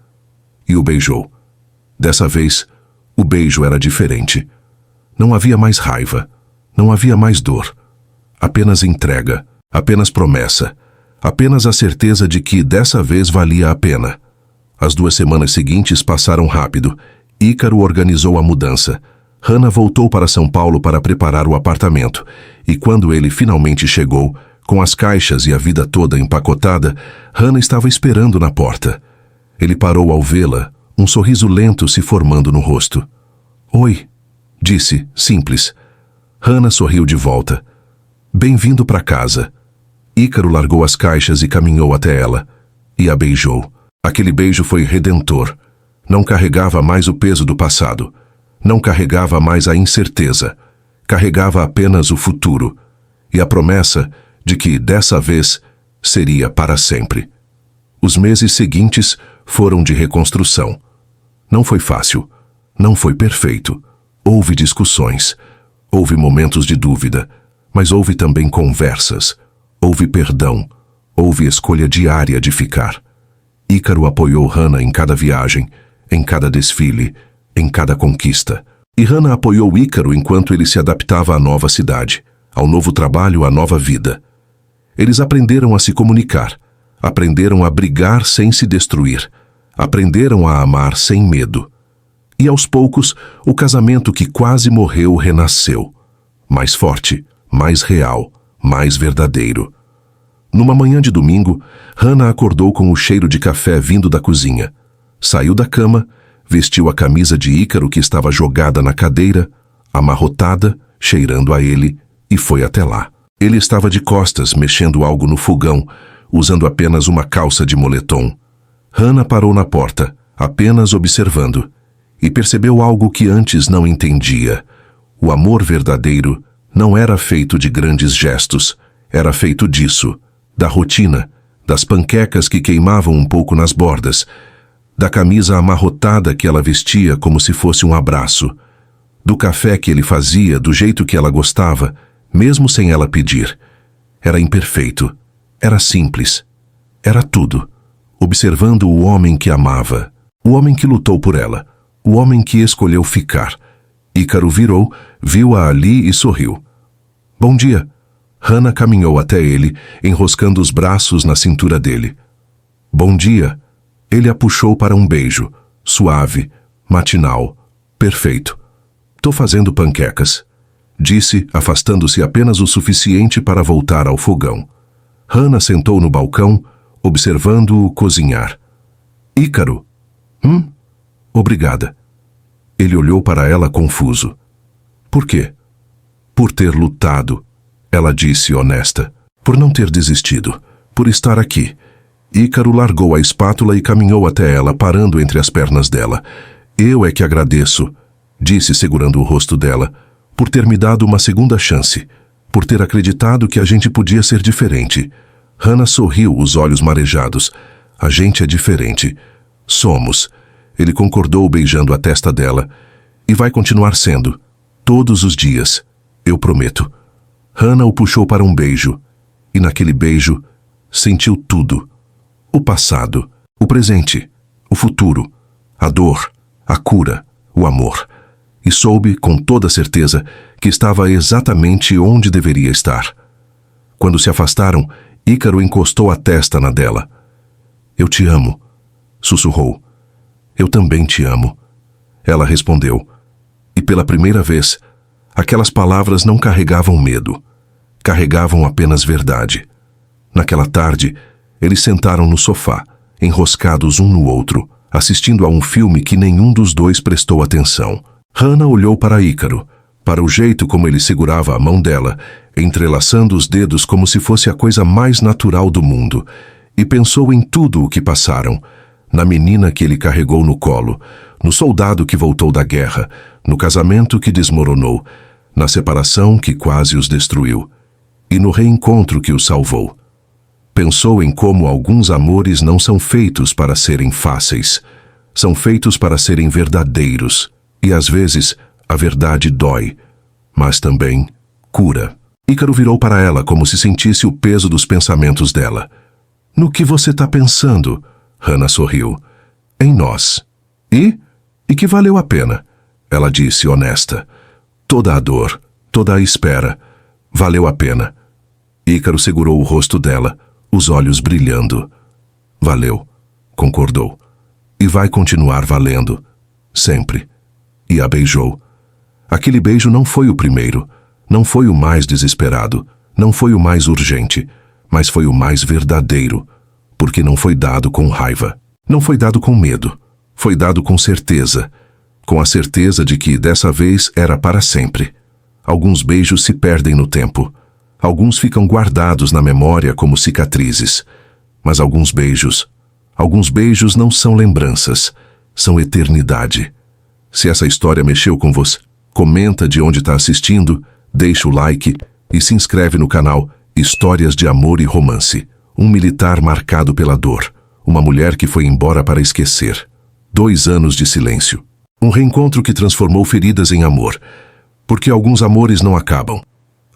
E o beijou. Dessa vez, o beijo era diferente. Não havia mais raiva. Não havia mais dor. Apenas entrega. Apenas promessa. Apenas a certeza de que dessa vez valia a pena. As 2 semanas seguintes passaram rápido. Ícaro organizou a mudança. Hannah voltou para São Paulo para preparar o apartamento. E quando ele finalmente chegou, com as caixas e a vida toda empacotada, Hannah estava esperando na porta. Ele parou ao vê-la, um sorriso lento se formando no rosto. Oi, disse, simples. Hannah sorriu de volta. Bem-vindo para casa. Ícaro largou as caixas e caminhou até ela. E a beijou. Aquele beijo foi redentor. Não carregava mais o peso do passado. Não carregava mais a incerteza. Carregava apenas o futuro. E a promessa de que, dessa vez, seria para sempre. Os meses seguintes foram de reconstrução. Não foi fácil. Não foi perfeito. Houve discussões. Houve momentos de dúvida. Mas houve também conversas. Houve perdão. Houve escolha diária de ficar. Ícaro apoiou Hannah em cada viagem, em cada desfile, em cada conquista. E Hannah apoiou Ícaro enquanto ele se adaptava à nova cidade, ao novo trabalho, à nova vida. Eles aprenderam a se comunicar, aprenderam a brigar sem se destruir, aprenderam a amar sem medo. E aos poucos, o casamento que quase morreu renasceu. Mais forte, mais real, mais verdadeiro. Numa manhã de domingo, Hannah acordou com o cheiro de café vindo da cozinha. Saiu da cama, vestiu a camisa de Ícaro que estava jogada na cadeira, amarrotada, cheirando a ele, e foi até lá. Ele estava de costas, mexendo algo no fogão, usando apenas uma calça de moletom. Hannah parou na porta, apenas observando, e percebeu algo que antes não entendia. O amor verdadeiro não era feito de grandes gestos, era feito disso, da rotina, das panquecas que queimavam um pouco nas bordas, da camisa amarrotada que ela vestia como se fosse um abraço, do café que ele fazia do jeito que ela gostava, mesmo sem ela pedir. Era imperfeito, era simples, era tudo, observando o homem que amava, o homem que lutou por ela, o homem que escolheu ficar. Ícaro virou, viu-a ali e sorriu. Bom dia. Hannah caminhou até ele, enroscando os braços na cintura dele. Bom dia. Ele a puxou para um beijo, suave, matinal, perfeito. Tô fazendo panquecas, disse, afastando-se apenas o suficiente para voltar ao fogão. Hannah sentou no balcão, observando-o cozinhar. Ícaro, Obrigada. Ele olhou para ela confuso. Por quê? Por ter lutado, ela disse honesta. Por não ter desistido. Por estar aqui. Ícaro largou a espátula e caminhou até ela, parando entre as pernas dela. Eu é que agradeço, disse segurando o rosto dela, por ter me dado uma segunda chance, por ter acreditado que a gente podia ser diferente. Hannah sorriu, os olhos marejados. A gente é diferente. Somos. Ele concordou, beijando a testa dela. E vai continuar sendo. Todos os dias. Eu prometo. Hannah o puxou para um beijo. E naquele beijo, sentiu tudo. O passado, o presente, o futuro, a dor, a cura, o amor. E soube, com toda certeza, que estava exatamente onde deveria estar. Quando se afastaram, Ícaro encostou a testa na dela. Eu te amo, sussurrou. Eu também te amo. Ela respondeu. E pela primeira vez, aquelas palavras não carregavam medo. Carregavam apenas verdade. Naquela tarde, eles sentaram no sofá, enroscados um no outro, assistindo a um filme que nenhum dos dois prestou atenção. Hannah olhou para Ícaro, para o jeito como ele segurava a mão dela, entrelaçando os dedos como se fosse a coisa mais natural do mundo, e pensou em tudo o que passaram, na menina que ele carregou no colo, no soldado que voltou da guerra, no casamento que desmoronou, na separação que quase os destruiu, e no reencontro que os salvou. Pensou em como alguns amores não são feitos para serem fáceis, são feitos para serem verdadeiros, e às vezes a verdade dói, mas também cura. Ícaro virou para ela como se sentisse o peso dos pensamentos dela. No que você está pensando? Hannah sorriu. Em nós. E que valeu a pena, ela disse honesta. Toda a dor, toda a espera, valeu a pena. Ícaro segurou o rosto dela, os olhos brilhando. Valeu, concordou. E vai continuar valendo. Sempre. E a beijou. Aquele beijo não foi o primeiro, não foi o mais desesperado, não foi o mais urgente, mas foi o mais verdadeiro, porque não foi dado com raiva, não foi dado com medo, foi dado com certeza, com a certeza de que dessa vez era para sempre. Alguns beijos se perdem no tempo, alguns ficam guardados na memória como cicatrizes, mas alguns beijos não são lembranças, são eternidade. Se essa história mexeu com você, comenta de onde está assistindo, deixa o like e se inscreve no canal Histórias de Amor e Romance. Um militar marcado pela dor, uma mulher que foi embora para esquecer. 2 anos de silêncio. Um reencontro que transformou feridas em amor, porque alguns amores não acabam,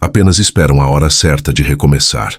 apenas esperam a hora certa de recomeçar.